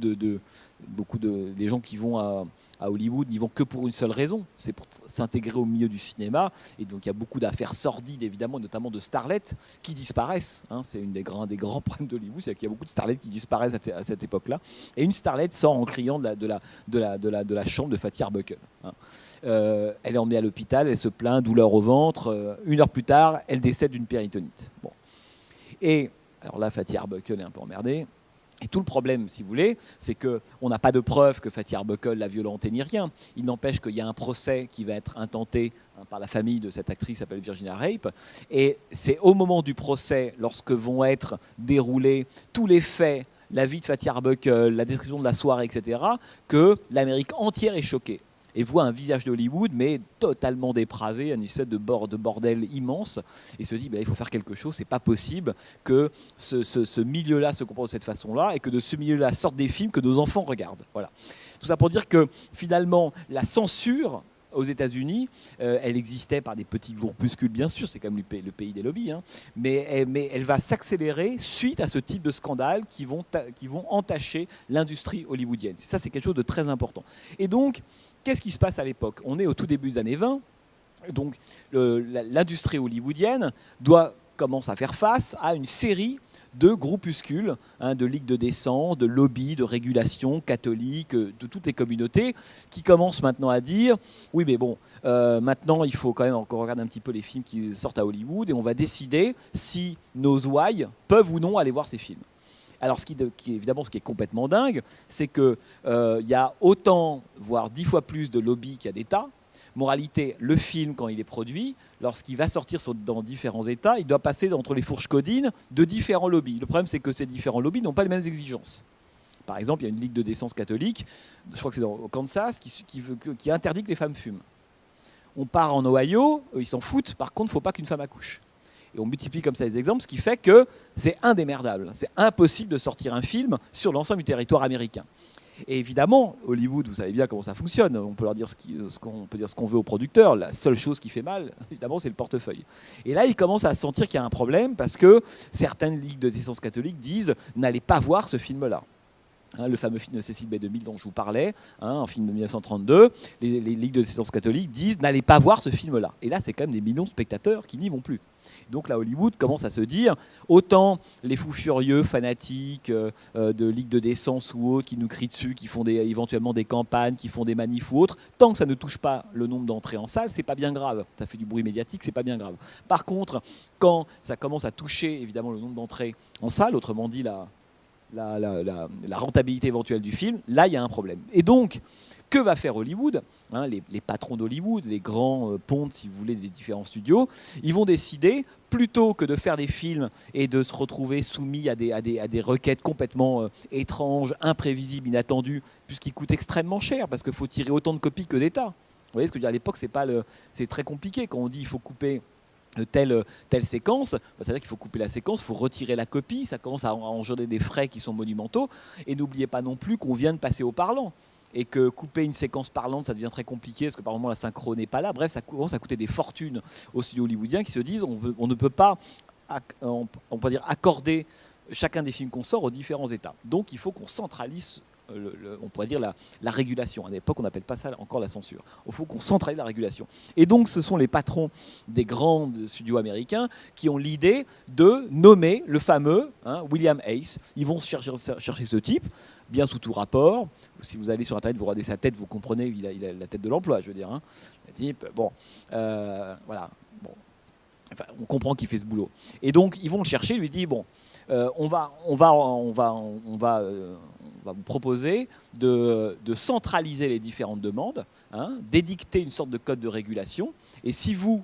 les gens qui vont à Hollywood n'y vont que pour une seule raison, c'est pour s'intégrer au milieu du cinéma. Et donc il y a beaucoup d'affaires sordides, évidemment, notamment de starlettes qui disparaissent. C'est une des grands problèmes d'Hollywood, c'est qu'il y a beaucoup de starlettes qui disparaissent à cette époque-là. Et une starlette sort en criant de la chambre de Fatih Arbuckle. Elle est emmenée à l'hôpital, elle se plaint, douleur au ventre. 1 heure plus tard, elle décède d'une péritonite. Bon. Et alors là, Fatih Arbuckle est un peu emmerdé. Et tout le problème, si vous voulez, c'est qu'on n'a pas de preuve que Fatih Arbuckle l'a violenté ni rien. Il n'empêche qu'il y a un procès qui va être intenté par la famille de cette actrice qui s'appelle Virginia Rape. Et c'est au moment du procès, lorsque vont être déroulés tous les faits la vie de Fatih Arbuckle, la description de la soirée, etc., que l'Amérique entière est choquée et voit un visage d'Hollywood, mais totalement dépravé, une espèce de bordel immense, et se dit, il faut faire quelque chose, c'est pas possible que ce milieu-là se comporte de cette façon-là, et que de ce milieu-là sortent des films que nos enfants regardent. Voilà. Tout ça pour dire que, finalement, la censure aux États-Unis, elle existait par des petits groupuscules, bien sûr, c'est quand même le pays des lobbies, hein, mais elle va s'accélérer suite à ce type de scandales qui vont entacher l'industrie hollywoodienne. Ça, c'est quelque chose de très important. Et donc, qu'est-ce qui se passe à l'époque? On est au tout début des années 20, donc l'industrie hollywoodienne commence à faire face à une série de groupuscules, de ligues de décence, de lobbies, de régulation catholiques, de toutes les communautés, qui commencent maintenant à dire oui, mais bon, maintenant il faut quand même encore regarder un petit peu les films qui sortent à Hollywood et on va décider si nos ouailles peuvent ou non aller voir ces films. Alors, évidemment, ce qui est complètement dingue, c'est qu'il y a autant, voire 10 fois plus de lobbies qu'il y a d'États. Moralité, le film, quand il est produit, lorsqu'il va sortir dans différents États, il doit passer entre les fourches codines de différents lobbies. Le problème, c'est que ces différents lobbies n'ont pas les mêmes exigences. Par exemple, il y a une ligue de décence catholique, je crois que c'est au Kansas, qui interdit que les femmes fument. On part en Ohio, eux, ils s'en foutent, par contre, il ne faut pas qu'une femme accouche. Et on multiplie comme ça les exemples, ce qui fait que c'est indémerdable. C'est impossible de sortir un film sur l'ensemble du territoire américain. Et évidemment, Hollywood, vous savez bien comment ça fonctionne. On peut leur dire ce qu'on veut aux producteurs. La seule chose qui fait mal, évidemment, c'est le portefeuille. Et là, ils commencent à sentir qu'il y a un problème parce que certaines ligues de décence catholique disent n'allez pas voir ce film-là. Le fameux film de Cécile B. 2000 dont je vous parlais, un film de 1932, les ligues de décence catholique disent n'allez pas voir ce film-là. Et là, c'est quand même des millions de spectateurs qui n'y vont plus. Donc là, Hollywood commence à se dire, autant les fous furieux, fanatiques de ligues de décence ou autres, qui nous crient dessus, qui font éventuellement des campagnes, qui font des manifs ou autres, tant que ça ne touche pas le nombre d'entrées en salle, c'est pas bien grave. Ça fait du bruit médiatique, c'est pas bien grave. Par contre, quand ça commence à toucher évidemment le nombre d'entrées en salle, autrement dit la rentabilité éventuelle du film, là il y a un problème. Et donc, que va faire Hollywood, les patrons d'Hollywood, les grands pontes, si vous voulez, des différents studios, ils vont décider, plutôt que de faire des films et de se retrouver soumis à des requêtes complètement étranges, imprévisibles, inattendues, puisqu'ils coûtent extrêmement cher, parce qu'il faut tirer autant de copies que d'États. Vous voyez ce que je veux dire, à l'époque, c'est très compliqué. Quand on dit qu'il faut couper telle séquence, c'est-à-dire qu'il faut couper la séquence, il faut retirer la copie, ça commence à engendrer des frais qui sont monumentaux. Et n'oubliez pas non plus qu'on vient de passer au parlant. Et que couper une séquence parlante, ça devient très compliqué, parce que par moment la synchro n'est pas là. Bref, ça commence à coûter des fortunes aux studios hollywoodiens qui se disent on ne peut pas on peut dire, accorder chacun des films qu'on sort aux différents États. Donc il faut qu'on centralise on pourrait dire la régulation. À l'époque, on n'appelle pas ça encore la censure. Il faut qu'on centralise la régulation. Et donc, ce sont les patrons des grands studios américains qui ont l'idée de nommer le fameux William Hayes. Ils vont chercher ce type, bien sous tout rapport. Si vous allez sur Internet, vous regardez sa tête, vous comprenez, il a la tête de l'emploi, je veux dire. Le type, bon, voilà. Bon. Enfin, on comprend qu'il fait ce boulot. Et donc, ils vont le chercher, lui disent, bon, on va vous proposer de centraliser les différentes demandes, d'édicter une sorte de code de régulation. Et si vous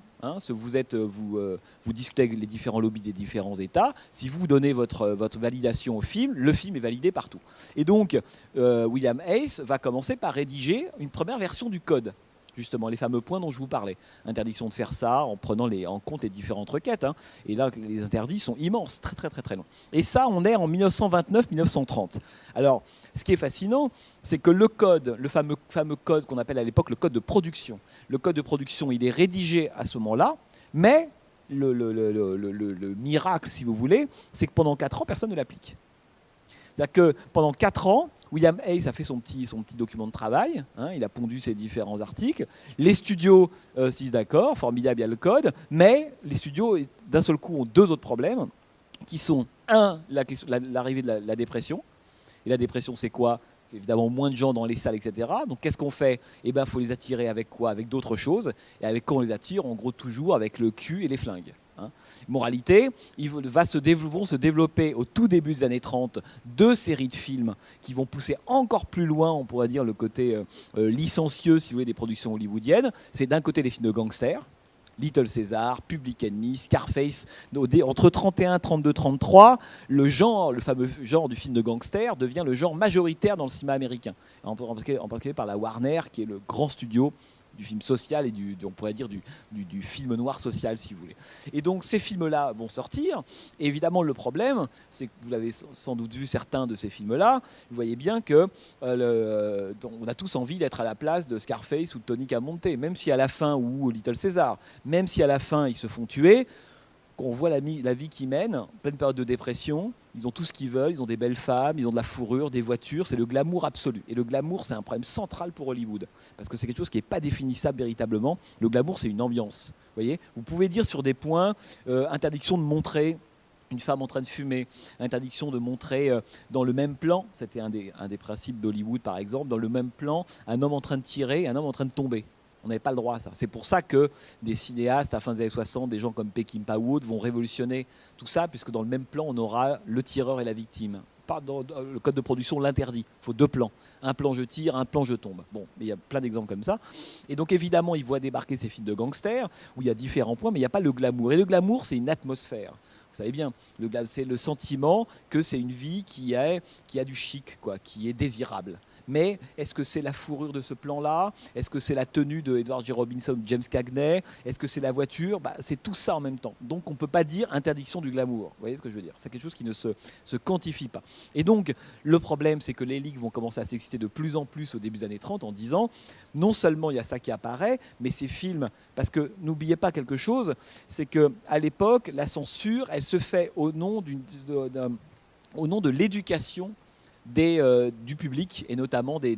discutez avec les différents lobbies des différents États, si vous donnez votre validation au film, le film est validé partout. Et donc, William Hayes va commencer par rédiger une première version du code. Justement, les fameux points dont je vous parlais. Interdiction de faire ça en prenant en compte les différentes requêtes. Et là, les interdits sont immenses, très très très très longs. Et ça, on est en 1929-1930. Alors, ce qui est fascinant, c'est que le code, le fameux code qu'on appelle à l'époque le code de production, le code de production, il est rédigé à ce moment-là, mais le miracle, si vous voulez, c'est que pendant 4 ans, personne ne l'applique. C'est-à-dire que pendant 4 ans, William Hayes a fait son petit document de travail, il a pondu ses différents articles. Les studios se disent d'accord, formidable, il y a le code, mais les studios, d'un seul coup, ont 2 autres problèmes, qui sont, l'arrivée de la dépression. Et la dépression, c'est quoi? C'est évidemment moins de gens dans les salles, etc. Donc qu'est-ce qu'on fait? Eh bien, il faut les attirer avec quoi? Avec d'autres choses. Et avec quoi on les attire? En gros, toujours avec le cul et les flingues. Moralité, vont se développer au tout début des années 30 2 séries de films qui vont pousser encore plus loin, on pourrait dire, le côté licencieux, si vous voulez, des productions hollywoodiennes. C'est d'un côté les films de gangsters, Little Caesar, Public Enemy, Scarface. Entre 31, 32, 33, le fameux genre du film de gangster devient le genre majoritaire dans le cinéma américain. En particulier par la Warner, qui est le grand studio du film social et on pourrait dire du film noir social, si vous voulez. Et donc ces films-là vont sortir. Et évidemment, le problème, c'est que vous l'avez sans doute vu certains de ces films-là, vous voyez bien que on a tous envie d'être à la place de Scarface ou de Tony Camonte, même si à la fin, ou Little Caesar, même si à la fin ils se font tuer, qu'on voit la vie qu'ils mènent, en pleine période de dépression, ils ont tout ce qu'ils veulent, ils ont des belles femmes, ils ont de la fourrure, des voitures, c'est le glamour absolu. Et le glamour, c'est un problème central pour Hollywood, parce que c'est quelque chose qui n'est pas définissable véritablement. Le glamour, c'est une ambiance. Voyez, vous pouvez dire sur des points, interdiction de montrer une femme en train de fumer, interdiction de montrer dans le même plan, c'était un des principes d'Hollywood par exemple, dans le même plan, un homme en train de tirer et un homme en train de tomber. On n'avait pas le droit à ça. C'est pour ça que des cinéastes à la fin des années 60, des gens comme Peckinpah Wood vont révolutionner tout ça, puisque dans le même plan, on aura le tireur et la victime. Pas dans le code de production l'interdit. Il faut deux plans. Un plan je tire, un plan je tombe. Bon, mais il y a plein d'exemples comme ça. Et donc évidemment, ils voient débarquer ces films de gangsters, où il y a différents points, mais il n'y a pas le glamour. Et le glamour, c'est une atmosphère. Vous savez bien, c'est le sentiment que c'est une vie qui a du chic, quoi, qui est désirable. Mais est-ce que c'est la fourrure de ce plan-là? Est-ce que c'est la tenue de Edward G. Robinson ou James Cagney? Est-ce que c'est la voiture? C'est tout ça en même temps. Donc on ne peut pas dire interdiction du glamour. Vous voyez ce que je veux dire? C'est quelque chose qui ne se quantifie pas. Et donc le problème, c'est que les ligues vont commencer à s'exciter de plus en plus au début des années 30 en disant non seulement il y a ça qui apparaît, mais ces films, parce que n'oubliez pas quelque chose, c'est qu'à l'époque, la censure, elle se fait au nom de l'éducation du public et notamment des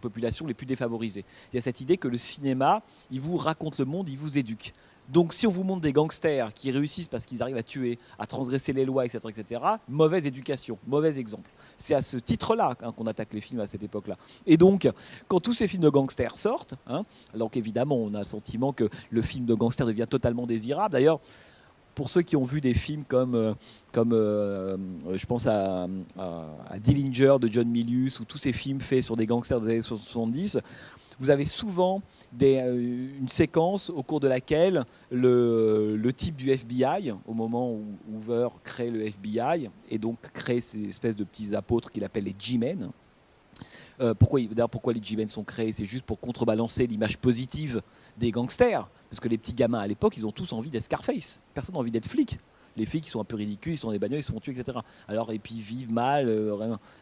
populations les plus défavorisées. Il y a cette idée que le cinéma, il vous raconte le monde, il vous éduque. Donc si on vous montre des gangsters qui réussissent parce qu'ils arrivent à tuer, à transgresser les lois, etc., mauvaise éducation, mauvais exemple. C'est à ce titre-là qu'on attaque les films à cette époque-là. Et donc, quand tous ces films de gangsters sortent, donc évidemment, on a le sentiment que le film de gangster devient totalement désirable. D'ailleurs, pour ceux qui ont vu des films comme je pense à Dillinger de John Milius, ou tous ces films faits sur des gangsters des années 70, vous avez souvent une séquence au cours de laquelle le type du FBI, au moment où Hoover crée le FBI, et donc crée ces espèces de petits apôtres qu'il appelle les G-Men. Pourquoi les G-Men sont créés? C'est juste pour contrebalancer l'image positive des gangsters. Parce que les petits gamins à l'époque, ils ont tous envie d'être Scarface. Personne n'a envie d'être flic. Les filles qui sont un peu ridicules, ils sont dans des bagnoles, ils se font tuer, etc. Et puis ils vivent mal,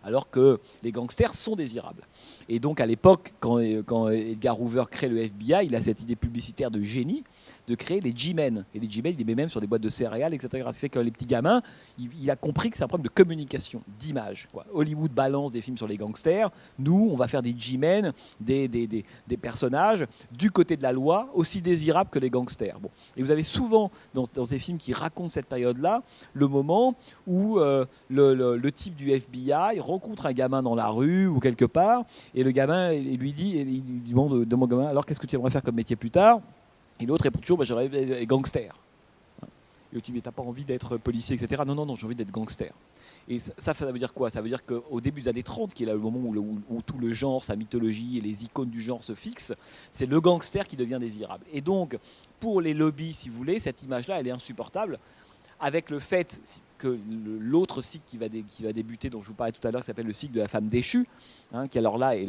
alors que les gangsters sont désirables. Et donc à l'époque, quand Edgar Hoover crée le FBI, il a cette idée publicitaire de génie de créer les G-Men. Et les G-Men, il les met même sur des boîtes de céréales, etc. Ce qui fait que les petits gamins, il a compris que c'est un problème de communication, d'image. Hollywood balance des films sur les gangsters. Nous, on va faire des G-Men, des personnages du côté de la loi, aussi désirables que les gangsters. Bon. Et vous avez souvent, dans ces films qui racontent cette période-là, le moment où le type du FBI rencontre un gamin dans la rue ou quelque part, et le gamin il lui demande de mon gamin, alors qu'est-ce que tu aimerais faire comme métier plus tard? Et l'autre répond toujours, j'aimerais être gangster. Et l'autre dit, mais t'as pas envie d'être policier, etc. Non, j'ai envie d'être gangster. Et ça veut dire quoi? Ça veut dire qu'au début des années 30, qui est là le moment où tout le genre, sa mythologie et les icônes du genre se fixent, c'est le gangster qui devient désirable. Et donc, pour les lobbies, si vous voulez, cette image-là, elle est insupportable, avec le fait que l'autre cycle qui va débuter, dont je vous parlais tout à l'heure, qui s'appelle le cycle de la femme déchue, qui alors là est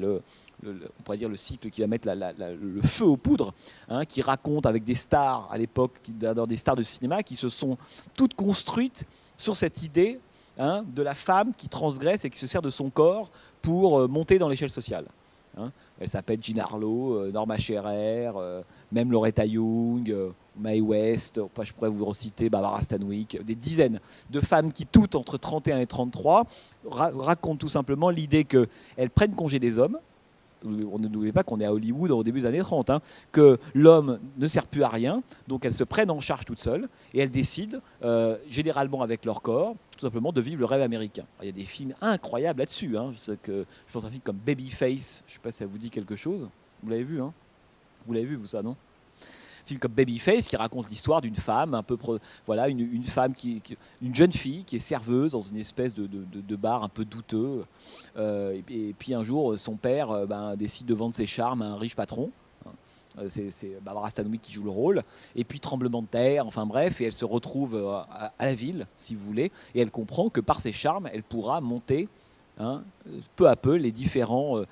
on pourrait dire le cycle qui va mettre le feu aux poudres, qui raconte avec des stars à l'époque, des stars de cinéma qui se sont toutes construites sur cette idée de la femme qui transgresse et qui se sert de son corps pour monter dans l'échelle sociale. Elle s'appelle Jean Harlow, Norma Shearer, même Loretta Young, Mae West, je pourrais vous reciter Barbara Stanwyck, des dizaines de femmes qui, toutes entre 31 et 33, racontent tout simplement l'idée qu'elles prennent congé des hommes. On ne n'oublie pas qu'on est à Hollywood au début des années 30, que l'homme ne sert plus à rien, donc elles se prennent en charge toutes seules et elles décident, généralement avec leur corps, tout simplement de vivre le rêve américain. Alors, il y a des films incroyables là-dessus. Je pense à un film comme Babyface, je ne sais pas si ça vous dit quelque chose. Vous l'avez vu, Vous l'avez vu, vous, ça, non? Un film comme Babyface qui raconte l'histoire d'une femme, une femme une jeune fille qui est serveuse dans une espèce de bar un peu douteux. Et puis un jour, son père décide de vendre ses charmes à un riche patron C'est Barbara Stanwyck qui joue le rôle. Et puis tremblement de terre, enfin bref, et elle se retrouve à la ville, si vous voulez, et elle comprend que par ses charmes, elle pourra monter peu à peu les différents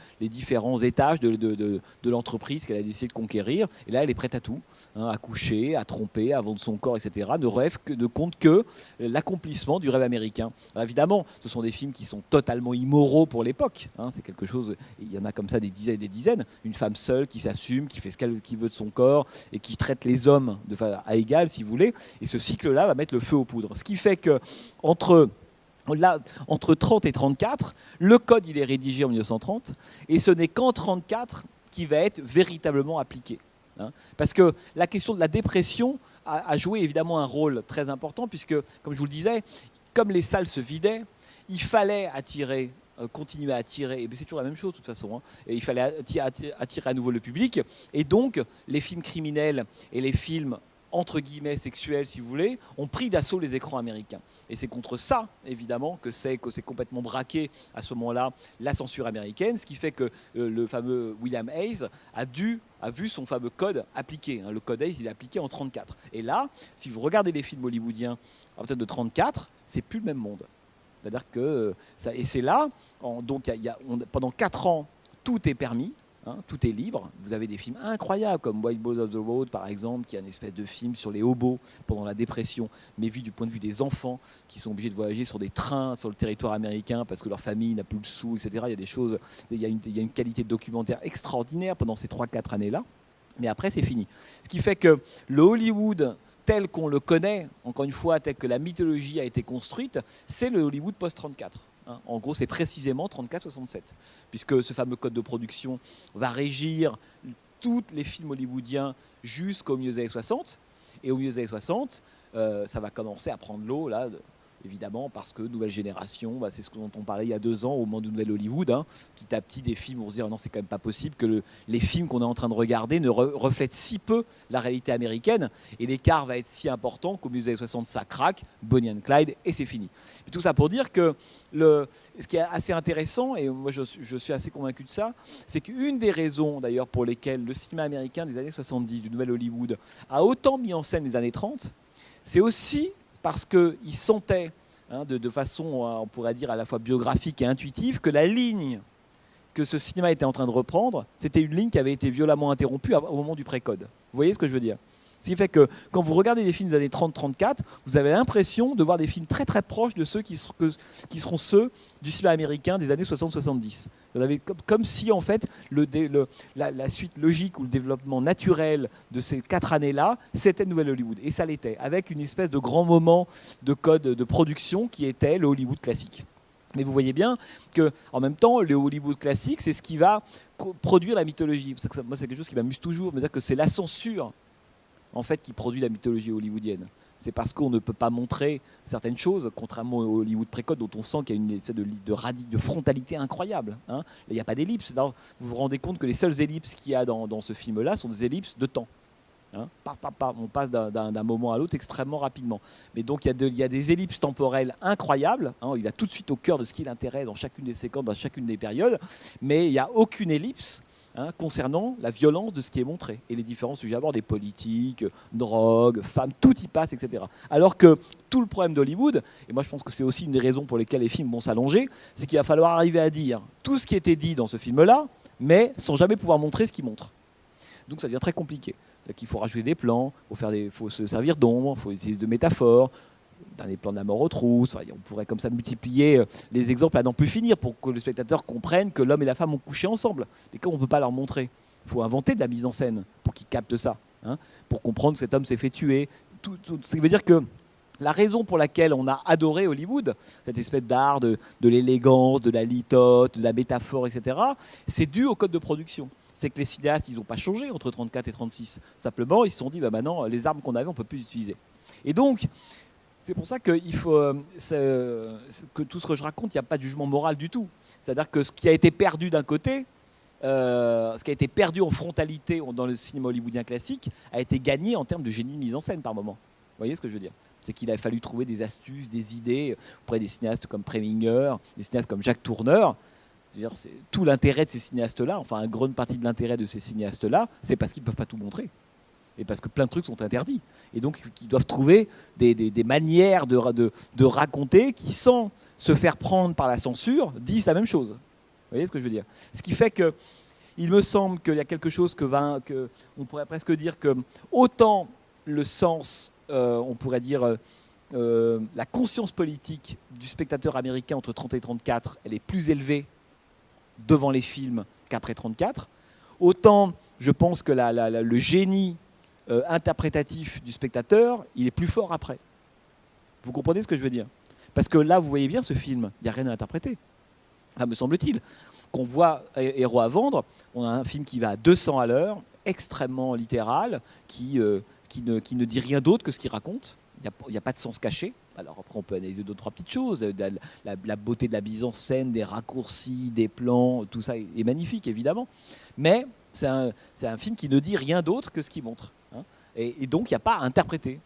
étages de l'entreprise qu'elle a décidé de conquérir. Et là, elle est prête à tout, à coucher, à tromper, à vendre son corps, etc. Ne compte que l'accomplissement du rêve américain. Alors évidemment, ce sont des films qui sont totalement immoraux pour l'époque. C'est quelque chose, il y en a comme ça des dizaines et des dizaines. Une femme seule qui s'assume, qui fait ce qu'elle veut de son corps et qui traite les hommes à égal, si vous voulez. Et ce cycle-là va mettre le feu aux poudres. Ce qui fait que là, entre 30 et 34, le code il est rédigé en 1930 et ce n'est qu'en 34 qu'il va être véritablement appliqué. Parce que la question de la dépression a joué évidemment un rôle très important puisque, comme je vous le disais, comme les salles se vidaient, il fallait continuer à attirer, et c'est toujours la même chose de toute façon, et il fallait attirer à nouveau le public, et donc les films criminels et les films entre guillemets sexuels, si vous voulez, ont pris d'assaut les écrans américains. Et c'est contre ça, évidemment, que c'est complètement braqué à ce moment-là la censure américaine, ce qui fait que le fameux William Hayes a vu son fameux code appliqué. Le code Hayes, il est appliqué en 1934. Et là, si vous regardez les films hollywoodiens à partir de 1934, c'est plus le même monde. C'est-à-dire que et c'est là, donc pendant 4 ans, tout est permis. Tout est libre. Vous avez des films incroyables comme Wild Balls of the Road, par exemple, qui est une espèce de film sur les hobos pendant la dépression, mais vu du point de vue des enfants qui sont obligés de voyager sur des trains sur le territoire américain parce que leur famille n'a plus le sou, etc. Il y a des choses, il y a une qualité de documentaire extraordinaire pendant ces 3-4 années-là. Mais après, c'est fini. Ce qui fait que le Hollywood tel qu'on le connaît, encore une fois, tel que la mythologie a été construite, c'est le Hollywood post-34. En gros, c'est précisément 34-67, puisque ce fameux code de production va régir tous les films hollywoodiens jusqu'au milieu des années 60. Et au milieu des années 60, ça va commencer à prendre l'eau, là, évidemment, parce que nouvelle génération, c'est ce dont on parlait il y a 2 ans au moment de Nouvelle Hollywood. Petit à petit, des films vont se dire non, c'est quand même pas possible que les films qu'on est en train de regarder ne reflètent si peu la réalité américaine. Et l'écart va être si important qu'au milieu des années 60, ça craque, Bonnie and Clyde, et c'est fini. Et tout ça pour dire que ce qui est assez intéressant, et moi je suis assez convaincu de ça, c'est qu'une des raisons d'ailleurs pour lesquelles le cinéma américain des années 70, du Nouvel Hollywood, a autant mis en scène les années 30, c'est aussi parce qu'ils sentaient, de façon, on pourrait dire, à la fois biographique et intuitive, que la ligne que ce cinéma était en train de reprendre, c'était une ligne qui avait été violemment interrompue au moment du pré-code. Vous voyez ce que je veux dire ? Ce qui fait que quand vous regardez des films des années 30-34, vous avez l'impression de voir des films très très proches de ceux qui seront ceux du cinéma américain des années 60-70. Vous avez comme si en fait la suite logique ou le développement naturel de ces 4 années-là, c'était Nouvelle Hollywood. Et ça l'était, avec une espèce de grand moment de code de production qui était le Hollywood classique. Mais vous voyez bien qu'en même temps, le Hollywood classique, c'est ce qui va produire la mythologie. Moi, c'est quelque chose qui m'amuse toujours, me dire que c'est la censure en fait, qui produit la mythologie hollywoodienne. C'est parce qu'on ne peut pas montrer certaines choses, contrairement au Hollywood pré-code, dont on sent qu'il y a une espèce de frontalité incroyable. Il n'y a pas d'ellipse. Vous vous rendez compte que les seules ellipses qu'il y a dans ce film-là sont des ellipses de temps. On passe d'un moment à l'autre extrêmement rapidement. Mais donc il y a des ellipses temporelles incroyables. Il va tout de suite au cœur de ce qui l'intéresse dans chacune des séquences, dans chacune des périodes. Mais il n'y a aucune ellipse concernant la violence de ce qui est montré et les différents sujets abordés, politiques, drogue, femmes, tout y passe, etc. Alors que tout le problème d'Hollywood, et moi je pense que c'est aussi une des raisons pour lesquelles les films vont s'allonger, c'est qu'il va falloir arriver à dire tout ce qui était dit dans ce film-là, mais sans jamais pouvoir montrer ce qu'il montre. Donc ça devient très compliqué. Il faut rajouter des plans, il faut se servir d'ombre, il faut utiliser de métaphores, dans des plans de la mort aux trousses. On pourrait comme ça multiplier les exemples à n'en plus finir pour que le spectateur comprenne que l'homme et la femme ont couché ensemble. Mais comme on ne peut pas leur montrer, il faut inventer de la mise en scène pour qu'ils captent ça, pour comprendre que cet homme s'est fait tuer. Ce qui veut dire que la raison pour laquelle on a adoré Hollywood, cette espèce d'art de l'élégance, de la litote, de la métaphore, etc., c'est dû au code de production. C'est que les cinéastes, ils n'ont pas changé entre 34 et 36. Simplement, ils se sont dit, maintenant, les armes qu'on avait, on ne peut plus les utiliser. Et donc, c'est pour ça qu'il faut que tout ce que je raconte, il n'y a pas de jugement moral du tout. C'est-à-dire que ce qui a été perdu d'un côté, ce qui a été perdu en frontalité dans le cinéma hollywoodien classique, a été gagné en termes de génie de mise en scène par moment. Vous voyez ce que je veux dire ? C'est qu'il a fallu trouver des astuces, des idées auprès des cinéastes comme Preminger, des cinéastes comme Jacques Tourneur. C'est tout l'intérêt de ces cinéastes-là, enfin une grande partie de l'intérêt de ces cinéastes-là, c'est parce qu'ils ne peuvent pas tout montrer. Et parce que plein de trucs sont interdits. Et donc, ils doivent trouver des manières de raconter qui, sans se faire prendre par la censure, disent la même chose. Vous voyez ce que je veux dire? Ce qui fait que, il me semble qu'il y a quelque chose on pourrait presque dire que autant le sens, on pourrait dire, la conscience politique du spectateur américain entre 30 et 34, elle est plus élevée devant les films qu'après 34. Autant, je pense que le génie interprétatif du spectateur, il est plus fort après. Vous comprenez ce que je veux dire? Parce que là, vous voyez bien ce film, il n'y a rien à interpréter. Me semble-t-il. Qu'on voit Héros à vendre, on a un film qui va à 200 à l'heure, extrêmement littéral, qui ne dit rien d'autre que ce qu'il raconte. Il n'y a pas de sens caché. Alors après, on peut analyser 2-3 petites choses. La beauté de la mise en scène, des raccourcis, des plans, tout ça est magnifique, évidemment. Mais c'est un film qui ne dit rien d'autre que ce qu'il montre. Et donc, il n'y a pas à interpréter.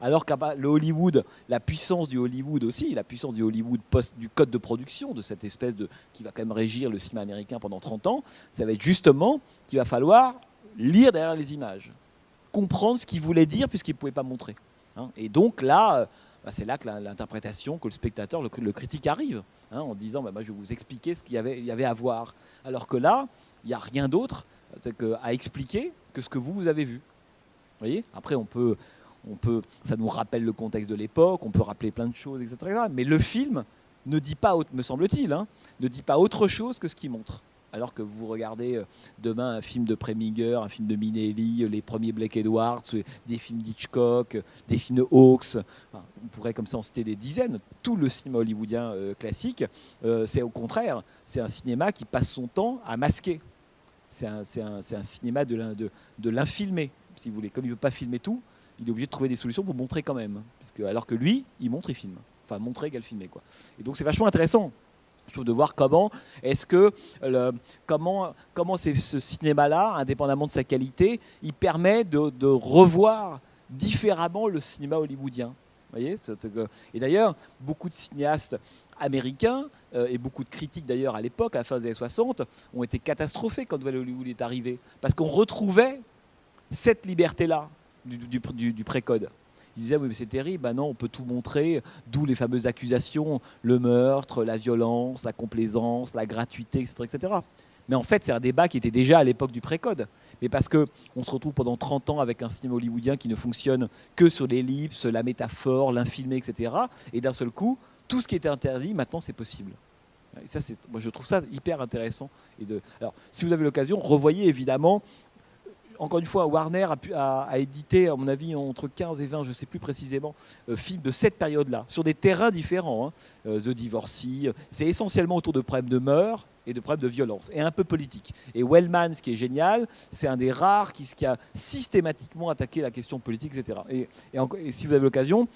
Alors que le Hollywood, la puissance du Hollywood aussi, la puissance du Hollywood du code de production, de cette espèce qui va quand même régir le cinéma américain pendant 30 ans, ça va être justement qu'il va falloir lire derrière les images, comprendre ce qu'il voulait dire puisqu'il ne pouvait pas montrer. Et donc là, c'est là que l'interprétation, que le spectateur, le critique arrive, en disant moi je vais vous expliquer ce qu'il y avait à voir. Alors que là, il n'y a rien d'autre à expliquer que ce que vous avez vu. Vous voyez? Après, ça nous rappelle le contexte de l'époque, on peut rappeler plein de choses, etc. Mais le film ne dit pas, me semble-t-il, ne dit pas autre chose que ce qu'il montre. Alors que vous regardez demain un film de Preminger, un film de Minnelli, les premiers Blake Edwards, des films d'Hitchcock, des films de Hawks, on pourrait comme ça en citer des dizaines. Tout le cinéma hollywoodien classique, c'est au contraire, c'est un cinéma qui passe son temps à masquer. C'est un cinéma de l'infilmer, si vous voulez. Comme il ne veut pas filmer tout, il est obligé de trouver des solutions pour montrer quand même. Alors que lui, il montre, il filme. Enfin, montrer égale filmer, quoi. Et donc c'est vachement intéressant, je trouve, de voir comment ce cinéma-là, indépendamment de sa qualité, il permet de revoir différemment le cinéma hollywoodien. Vous voyez? Et d'ailleurs, beaucoup de cinéastes américains et beaucoup de critiques d'ailleurs à l'époque, à la fin des années 60, ont été catastrophés quand Nouvelle Hollywood est arrivé. Parce qu'on retrouvait cette liberté-là du précode. Ils disaient oui mais c'est terrible, ben non, on peut tout montrer, d'où les fameuses accusations, le meurtre, la violence, la complaisance, la gratuité, etc. Mais en fait c'est un débat qui était déjà à l'époque du précode. Mais parce qu'on se retrouve pendant 30 ans avec un cinéma hollywoodien qui ne fonctionne que sur l'ellipse, la métaphore, l'infilmé, etc. Et d'un seul coup, tout ce qui était interdit, maintenant c'est possible. Et ça, moi je trouve ça hyper intéressant. Alors si vous avez l'occasion, revoyez évidemment. Encore une fois, Warner a édité, à mon avis, entre 15 et 20, je ne sais plus précisément, films de cette période-là, sur des terrains différents. The Divorcee, c'est essentiellement autour de problèmes de meurtre et de problèmes de violence, et un peu politique. Et Wellman, ce qui est génial, c'est un des rares qui a systématiquement attaqué la question politique, etc. Et si vous avez l'occasion,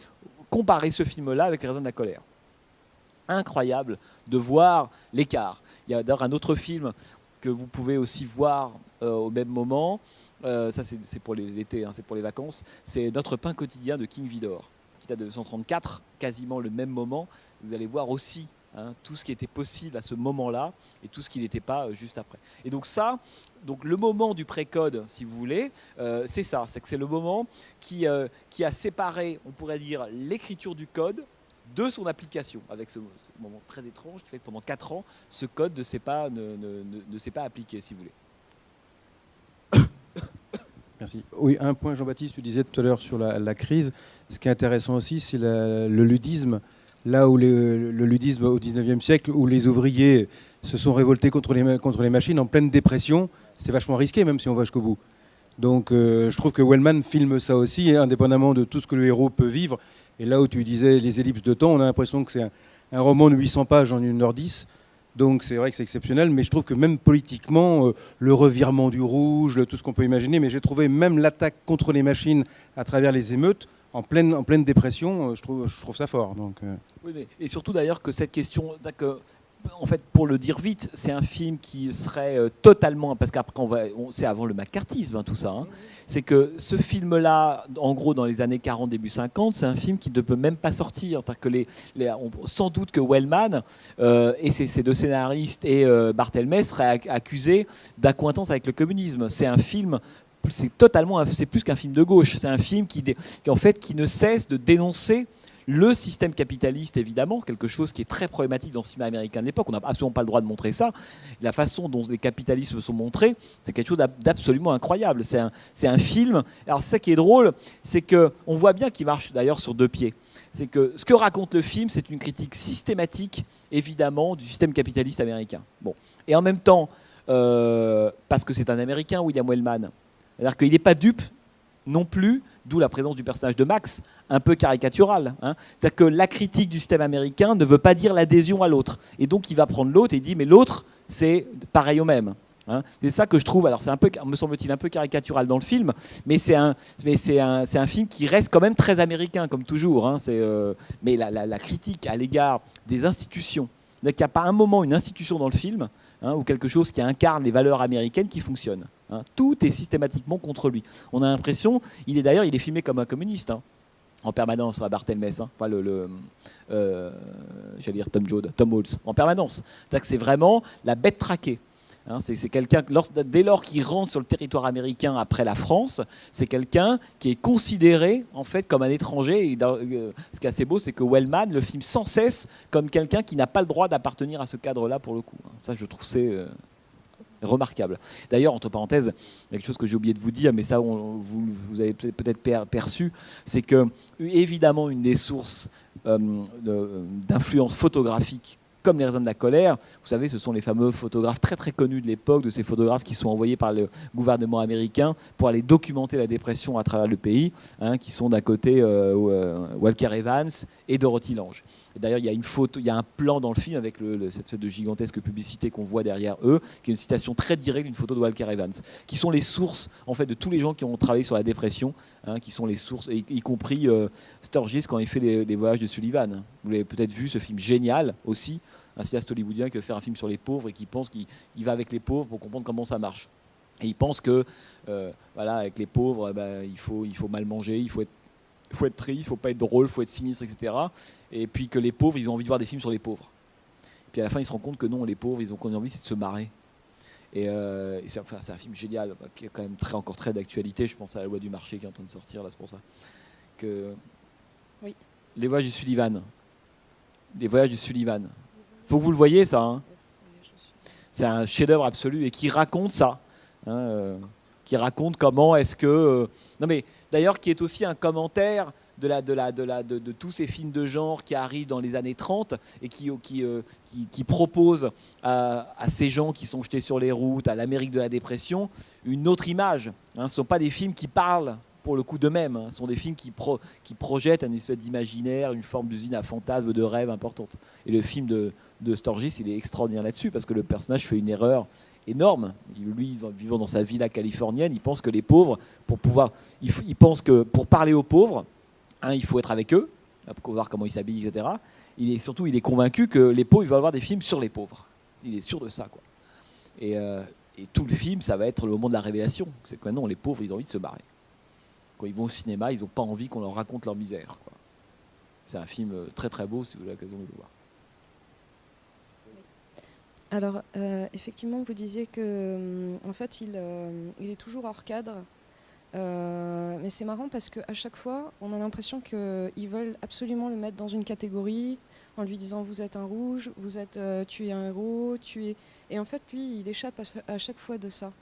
comparez ce film-là avec Les raisins de la colère. Incroyable de voir l'écart. Il y a d'ailleurs un autre film que vous pouvez aussi voir au même moment. Ça c'est pour l'été, c'est pour les vacances, c'est Notre pain quotidien de King Vidor, qui date de 1934, quasiment le même moment. Vous allez voir aussi tout ce qui était possible à ce moment-là et tout ce qui n'était pas juste après. Et donc le moment du précode, si vous voulez, c'est ça, c'est que c'est le moment qui a séparé, on pourrait dire, l'écriture du code de son application, avec ce moment très étrange qui fait que pendant 4 ans, ce code ne s'est pas appliqué, si vous voulez. Merci. Oui, un point, Jean-Baptiste, tu disais tout à l'heure sur la crise. Ce qui est intéressant aussi, c'est le ludisme. Là où le ludisme au 19e siècle, où les ouvriers se sont révoltés contre les machines en pleine dépression, c'est vachement risqué, même si on va jusqu'au bout. Donc je trouve que Wellman filme ça aussi, indépendamment de tout ce que le héros peut vivre. Et là où tu disais les ellipses de temps, on a l'impression que c'est un roman de 800 pages en 1h10. Donc c'est vrai que c'est exceptionnel, mais je trouve que même politiquement, le revirement du rouge, tout ce qu'on peut imaginer, mais j'ai trouvé même l'attaque contre les machines à travers les émeutes, en pleine dépression, je trouve ça fort. Donc, oui, et surtout d'ailleurs que cette question, en fait, pour le dire vite, c'est un film qui serait totalement, parce qu'après c'est avant le macartisme, hein, tout ça. Hein. C'est que ce film-là, en gros, dans les années 40, début 50, c'est un film qui ne peut même pas sortir. C'est-à-dire que sans doute que Wellman et ses deux scénaristes et Barthelmess seraient accusés d'accointance avec le communisme. C'est un film. C'est plus qu'un film de gauche. C'est un film qui ne cesse de dénoncer le système capitaliste, évidemment, quelque chose qui est très problématique dans le cinéma américain de l'époque. On n'a absolument pas le droit de montrer ça. La façon dont les capitalismes sont montrés, c'est quelque chose d'absolument incroyable. C'est un film. Alors, c'est ça qui est drôle, c'est qu'on voit bien qu'il marche d'ailleurs sur deux pieds. C'est que ce que raconte le film, c'est une critique systématique, évidemment, du système capitaliste américain. Bon. Et en même temps, parce que c'est un Américain, William Wellman, c'est-à-dire qu'il n'est pas dupe non plus, d'où la présence du personnage de Max, un peu caricatural. Hein. C'est-à-dire que la critique du système américain ne veut pas dire l'adhésion à l'autre. Et donc il va prendre l'autre et il dit mais l'autre, c'est pareil au même. Hein. C'est ça que je trouve, alors c'est un peu, me semble-t-il, un peu caricatural dans le film, mais c'est un film qui reste quand même très américain, comme toujours. Hein. Mais la critique à l'égard des institutions, il n'y a pas un moment une institution dans le film, hein, ou quelque chose qui incarne les valeurs américaines qui fonctionne. Hein. Tout est systématiquement contre lui. On a l'impression, il est filmé comme un communiste, hein, en permanence, à Barthelmess, hein, pas j'allais dire Tom Holtz, en permanence. C'est-à-dire que c'est vraiment la bête traquée. Hein, c'est quelqu'un, dès lors qu'il rentre sur le territoire américain après la France, c'est quelqu'un qui est considéré en fait comme un étranger. Et ce qui est assez beau, c'est que Wellman le filme sans cesse comme quelqu'un qui n'a pas le droit d'appartenir à ce cadre-là pour le coup. Ça, je trouve c'est remarquable. D'ailleurs, entre parenthèses, il y a quelque chose que j'ai oublié de vous dire, mais ça, vous avez peut-être perçu, c'est que évidemment une des sources d'influence photographique comme les raisins de la colère, vous savez, ce sont les fameux photographes très très connus de l'époque, de ces photographes qui sont envoyés par le gouvernement américain pour aller documenter la dépression à travers le pays, hein, qui sont d'un côté Walker Evans et Dorothy Lange. Et d'ailleurs, il y a une photo, il y a un plan dans le film avec cette espèce de gigantesque publicité qu'on voit derrière eux, qui est une citation très directe d'une photo de Walker Evans, qui sont les sources en fait de tous les gens qui ont travaillé sur la dépression, hein, qui sont les sources, y compris Sturgis quand il fait les voyages de Sullivan. Vous l'avez peut-être vu, ce film génial aussi, un cinéaste hollywoodien qui veut faire un film sur les pauvres et qui pense qu'il va avec les pauvres pour comprendre comment ça marche. Et il pense que voilà, avec les pauvres, il faut mal manger, il faut être triste, il ne faut pas être drôle, il faut être sinistre, etc. Et puis que les pauvres, ils ont envie de voir des films sur les pauvres. Et puis à la fin, ils se rendent compte que non, les pauvres, ils ont envie, c'est de se marrer. Et c'est un film génial, qui est quand même encore très d'actualité. Je pense à La loi du marché qui est en train de sortir, là, c'est pour ça. Oui. Les voyages du Sullivan. Les voyages du Sullivan. Faut que vous le voyez, ça. Hein. C'est un chef-d'œuvre absolu et qui raconte ça. Hein, qui raconte comment est-ce que... non mais d'ailleurs, qui est aussi un commentaire de tous ces films de genre qui arrivent dans les années 30 et qui proposent à ces gens qui sont jetés sur les routes, à l'Amérique de la dépression, une autre image. Hein, ce ne sont pas des films qui parlent pour le coup d'eux-mêmes. Hein, ce sont des films qui projettent une espèce d'imaginaire, une forme d'usine à fantasmes, de rêve importante. Et le film de Sturgis, il est extraordinaire là-dessus parce que le personnage fait une erreur énorme. Lui, vivant dans sa villa californienne, il pense que les pauvres, il pense que pour parler aux pauvres, hein, il faut être avec eux, pour voir comment ils s'habillent, etc. Il est convaincu que les pauvres, ils vont avoir des films sur les pauvres. Il est sûr de ça, quoi. Et tout le film, ça va être le moment de la révélation. C'est que maintenant, les pauvres, ils ont envie de se barrer. Quand ils vont au cinéma, ils n'ont pas envie qu'on leur raconte leur misère, quoi. C'est un film très très beau si vous avez l'occasion de le voir. Alors, effectivement, vous disiez que, en fait, il est toujours hors cadre. Mais c'est marrant parce qu'à chaque fois, on a l'impression qu'ils veulent absolument le mettre dans une catégorie en lui disant vous êtes un rouge, tu es un héros, Et en fait, lui, il échappe à chaque fois de ça.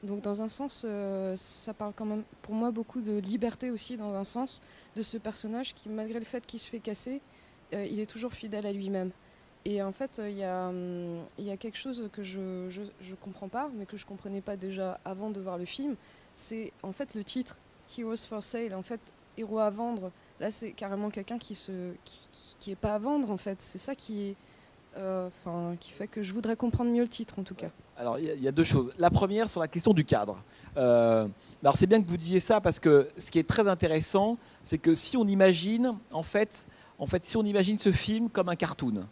Donc, dans un sens, ça parle quand même, pour moi, beaucoup de liberté aussi, dans un sens, de ce personnage qui, malgré le fait qu'il se fait casser, il est toujours fidèle à lui-même. Et en fait, il y a quelque chose que je comprends pas, mais que je comprenais pas déjà avant de voir le film. C'est en fait le titre Heroes for Sale. En fait, héros à vendre. Là, c'est carrément quelqu'un qui est pas à vendre. En fait, c'est ça qui fait que je voudrais comprendre mieux le titre, en tout cas. Alors, il y a deux choses. La première, sur la question du cadre. Alors, c'est bien que vous disiez ça parce que ce qui est très intéressant, c'est que si on imagine, en fait, si on imagine ce film comme un cartoon.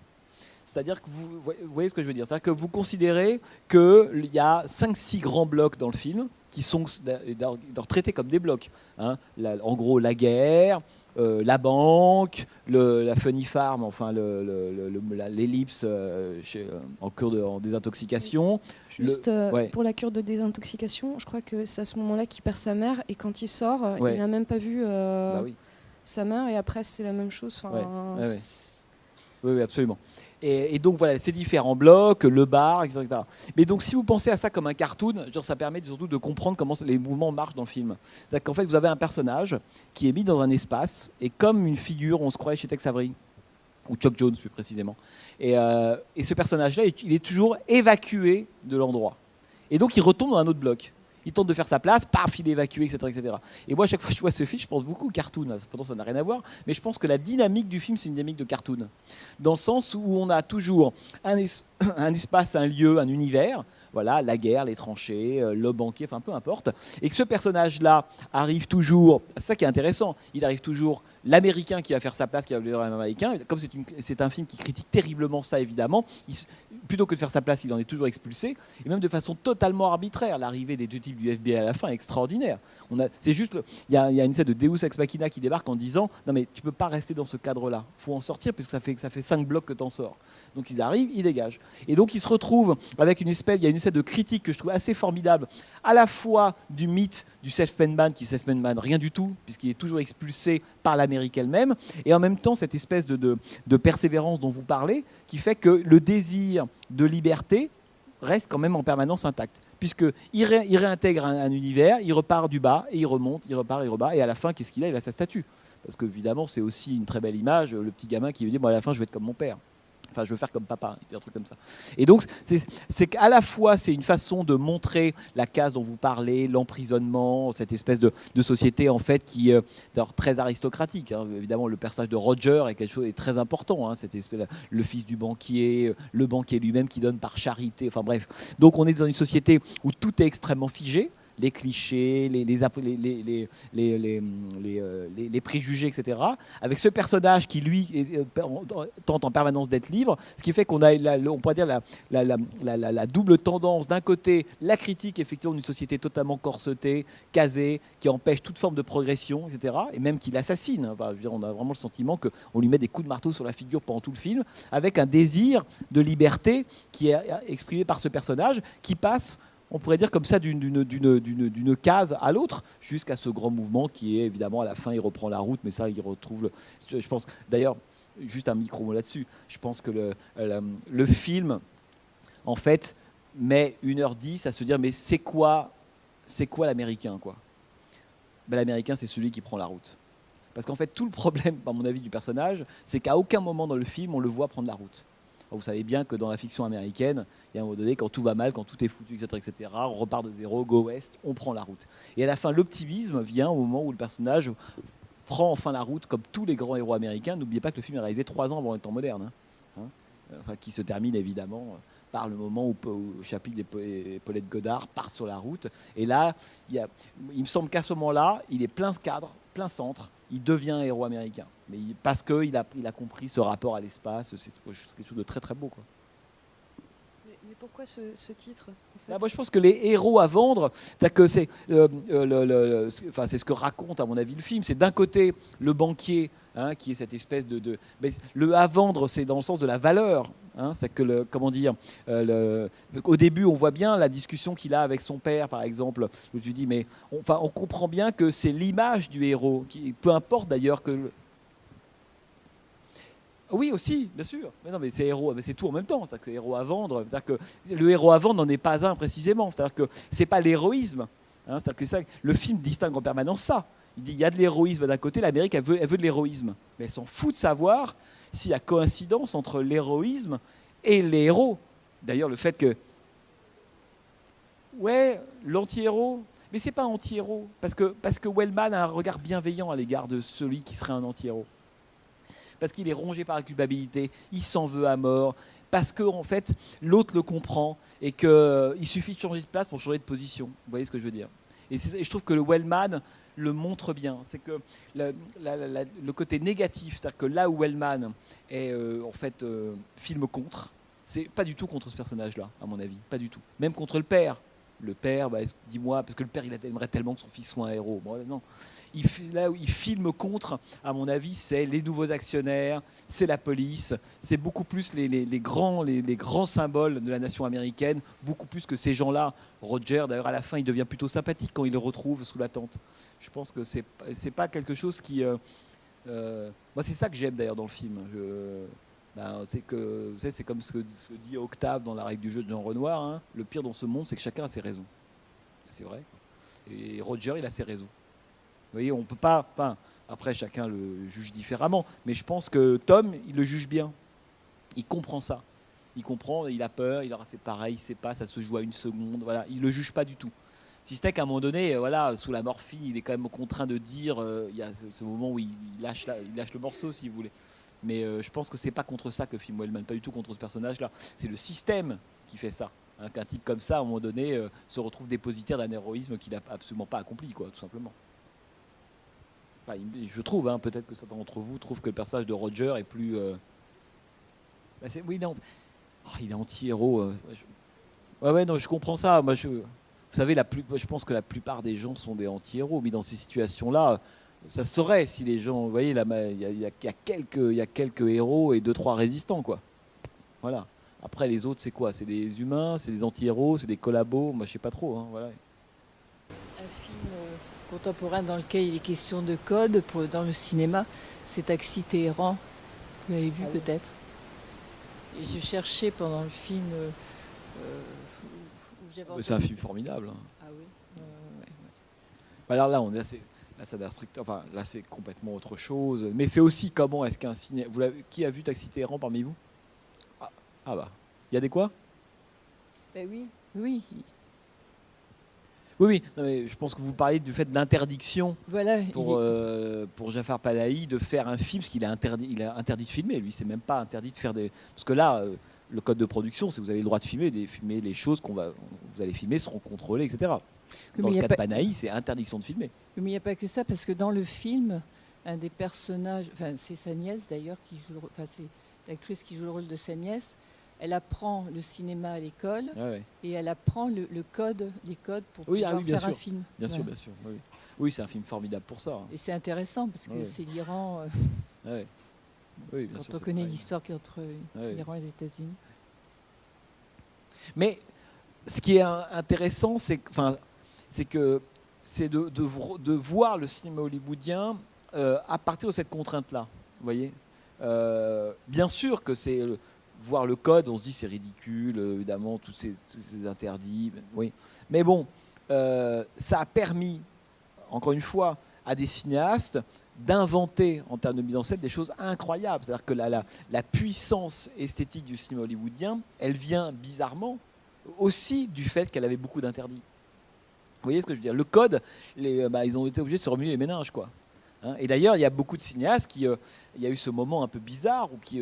C'est-à-dire que vous voyez ce que je veux dire. C'est-à-dire que vous considérez qu'il y a 5-6 grands blocs dans le film qui sont traités comme des blocs. Hein. En gros, la guerre, la banque, la funny farm, enfin l'ellipse en désintoxication. Juste pour la cure de désintoxication, je crois que c'est à ce moment-là qu'il perd sa mère et quand il sort, il n'a même pas vu sa mère et après c'est la même chose. Oui, absolument. Et donc voilà, ces différents blocs, le bar, etc. Mais donc si vous pensez à ça comme un cartoon, genre, ça permet surtout de comprendre comment les mouvements marchent dans le film. C'est-à-dire qu'en fait, vous avez un personnage qui est mis dans un espace et comme une figure, on se croirait chez Tex Avery, ou Chuck Jones plus précisément. Et ce personnage-là, il est toujours évacué de l'endroit. Et donc il retombe dans un autre bloc. Il tente de faire sa place, paf, il est évacué, etc., etc. Et moi, à chaque fois que je vois ce film, je pense beaucoup au cartoon. Pourtant, ça n'a rien à voir. Mais je pense que la dynamique du film, c'est une dynamique de cartoon. Dans le sens où on a toujours un espace, un lieu, un univers. Voilà, la guerre, les tranchées, le banquier, enfin peu importe. Et que ce personnage-là arrive toujours, c'est ça qui est intéressant, il arrive toujours l'Américain qui va faire sa place, qui va devenir un Américain. Comme c'est un film qui critique terriblement ça, évidemment, plutôt que de faire sa place, il en est toujours expulsé. Et même de façon totalement arbitraire. L'arrivée des deux types du FBI à la fin est extraordinaire. C'est juste, il y a une scène de Deus Ex Machina qui débarque en disant « Non mais tu peux pas rester dans ce cadre-là, il faut en sortir puisque ça fait 5 blocs que tu en sors. » Donc ils arrivent, ils dégagent. Et donc ils se retrouvent avec il y a une espèce de critique que je trouve assez formidable, à la fois du mythe du self-made man, qui self-made man rien du tout, puisqu'il est toujours expulsé par l'Amérique elle-même, et en même temps cette espèce de persévérance dont vous parlez, qui fait que le désir de liberté reste quand même en permanence intact. Puisqu'il réintègre un univers, il repart du bas, et il remonte, il repart, et à la fin, qu'est-ce qu'il a ? Il a sa statue. Parce qu'évidemment, c'est aussi une très belle image, le petit gamin qui veut dire bon, à la fin, je vais être comme mon père. Enfin, je veux faire comme papa, un truc comme ça. Et donc, c'est qu'à la fois, c'est une façon de montrer la case dont vous parlez, l'emprisonnement, cette espèce de société en fait qui est très aristocratique. Hein. Évidemment, le personnage de Roger est quelque chose de très important. Hein. Le fils du banquier, le banquier lui-même qui donne par charité. Enfin bref. Donc, on est dans une société où tout est extrêmement figé. Les clichés, les préjugés, etc. Avec ce personnage qui, lui, tente en permanence d'être libre, ce qui fait qu'on a, on pourrait dire, la double tendance, d'un côté, la critique, effectivement, d'une société totalement corsetée, casée, qui empêche toute forme de progression, etc., et même qui l'assassine. Enfin, je veux dire, on a vraiment le sentiment qu'on lui met des coups de marteau sur la figure pendant tout le film, avec un désir de liberté qui est exprimé par ce personnage, qui passe, on pourrait dire comme ça, d'une case à l'autre, jusqu'à ce grand mouvement qui est, évidemment, à la fin, il reprend la route, mais ça, il retrouve... Je pense, d'ailleurs, juste un micro-mot là-dessus, je pense que le film, en fait, met 1h10 à se dire, mais c'est quoi l'Américain, quoi ? Ben, l'Américain, c'est celui qui prend la route. Parce qu'en fait, tout le problème, à mon avis, du personnage, c'est qu'à aucun moment dans le film, on le voit prendre la route. Vous savez bien que dans la fiction américaine, il y a un moment donné, quand tout va mal, quand tout est foutu, etc., on repart de zéro, go west, on prend la route. Et à la fin, l'optimisme vient au moment où le personnage prend enfin la route, comme tous les grands héros américains. N'oubliez pas que le film est réalisé 3 ans avant le temps moderne, enfin, qui se termine évidemment par le moment où Chapic et Paulette Goddard partent sur la route. Et là, il me semble qu'à ce moment-là, il est plein cadre, plein centre, il devient un héros américain. Mais parce qu'il a compris ce rapport à l'espace, c'est quelque chose de très très beau, quoi. Mais pourquoi ce titre, en fait ? Là, moi, je pense que les héros à vendre, c'est c'est ce que raconte, à mon avis, le film. C'est d'un côté le banquier, qui est cette espèce de... Mais le à vendre, c'est dans le sens de la valeur. C'est que, comment dire, au début, on voit bien la discussion qu'il a avec son père, par exemple, où tu dis, mais on comprend bien que c'est l'image du héros, peu importe d'ailleurs que... Oui, aussi, bien sûr. Mais non, mais c'est héros, mais c'est tout en même temps. C'est-à-dire que c'est héros à vendre. C'est-à-dire que le héros à vendre n'en est pas un précisément. C'est-à-dire que c'est pas l'héroïsme. C'est-à-dire que le film distingue en permanence ça. Il dit il y a de l'héroïsme d'un côté, l'Amérique elle veut de l'héroïsme, mais elle s'en fout de savoir s'il y a coïncidence entre l'héroïsme et les héros. D'ailleurs, le fait que l'anti-héros, mais c'est pas anti-héros parce que Wellman a un regard bienveillant à l'égard de celui qui serait un anti-héros. Parce qu'il est rongé par la culpabilité, il s'en veut à mort, parce que en fait, l'autre le comprend et qu'il suffit de changer de place pour changer de position. Vous voyez ce que je veux dire ? Et je trouve que le Wellman le montre bien. C'est que le côté négatif, c'est-à-dire que là où Wellman est en fait film contre, c'est pas du tout contre ce personnage-là, à mon avis, pas du tout. Même contre le père. Le père, dis-moi, parce que le père, il aimerait tellement que son fils soit un héros. Bon, non. Là où il filme contre, à mon avis, c'est les nouveaux actionnaires, c'est la police, c'est beaucoup plus les grands symboles de la nation américaine, beaucoup plus que ces gens-là. Roger, d'ailleurs, à la fin, il devient plutôt sympathique quand il le retrouve sous la tente. Je pense que c'est pas quelque chose qui... moi, c'est ça que j'aime d'ailleurs dans le film. C'est que, vous savez, c'est comme ce que dit Octave dans La règle du jeu de Jean Renoir. Hein. Le pire dans ce monde, c'est que chacun a ses raisons. C'est vrai. Et Roger, il a ses raisons. Vous voyez, on peut pas. Enfin, après, chacun le juge différemment. Mais je pense que Tom, il le juge bien. Il comprend ça. Il comprend, il a peur, il aura fait pareil, il sait pas, ça se joue à une seconde. Voilà, il le juge pas du tout. Si c'était qu'à un moment donné, voilà, sous la morphine, il est quand même contraint de dire. Il y a ce moment où il lâche le morceau, si vous voulez. Mais je pense que c'est pas contre ça que filme Wellman, pas du tout contre ce personnage-là. C'est le système qui fait ça. Hein, qu'un type comme ça, à un moment donné, se retrouve dépositaire d'un héroïsme qu'il n'a absolument pas accompli, quoi, tout simplement. Enfin, je trouve, hein, peut-être que certains d'entre vous trouvent que le personnage de Roger est plus... oui, non. Oh, il est anti-héros. Ouais, non, je comprends ça. Moi, vous savez, je pense que la plupart des gens sont des anti-héros, mais dans ces situations-là... Ça se saurait si les gens, vous voyez, il y a quelques héros et 2-3 résistants, quoi. Voilà. Après, les autres, c'est quoi? C'est des humains, c'est des anti-héros, c'est des collabos. Moi, je sais pas trop. Hein, voilà. Un film contemporain dans lequel il est question de code dans le cinéma, c'est Taxi Téhéran. Vous l'avez vu peut-être. Et je cherchais pendant le film. C'est un film formidable. Hein. Ah oui. Ouais. Alors là, on est assez. Là, ça là, c'est complètement autre chose. Mais c'est aussi comment est-ce qu'un ciné... Qui a vu Taxi Téhéran parmi vous? Bah. Il y a des quoi? Ben oui. Oui. Oui. Non, mais je pense que vous parlez du fait de l'interdiction pour Jafar Panahi de faire un film, parce qu'il a interdit de filmer. Lui, c'est même pas interdit de faire des... Parce que là, le code de production, c'est que vous avez le droit de filmer les choses vous allez filmer seront contrôlées, etc. Dans le cas de Panahi, c'est interdiction de filmer. Mais il n'y a pas que ça, parce que dans le film, un des personnages, c'est sa nièce d'ailleurs, c'est l'actrice qui joue le rôle de sa nièce, elle apprend le cinéma à l'école et elle apprend les codes pour pouvoir faire un film. Bien sûr. Oui, c'est un film formidable pour ça. Hein. Et c'est intéressant parce que c'est l'Iran. Oui, bien quand sûr, on connaît l'histoire qui est entre l'Iran et les États-Unis. Mais ce qui est intéressant, c'est de voir le cinéma hollywoodien à partir de cette contrainte-là. Vous voyez, bien sûr que c'est voir le code, on se dit c'est ridicule, évidemment, tous ces interdits. Oui, mais bon, ça a permis, encore une fois, à des cinéastes d'inventer en termes de mise en scène des choses incroyables. C'est-à-dire que la puissance esthétique du cinéma hollywoodien, elle vient bizarrement aussi du fait qu'elle avait beaucoup d'interdits. Vous voyez ce que je veux dire? Le code, ils ont été obligés de se remuer les méninges, quoi. Hein, et d'ailleurs, il y a beaucoup de cinéastes il y a eu ce moment un peu bizarre ou qui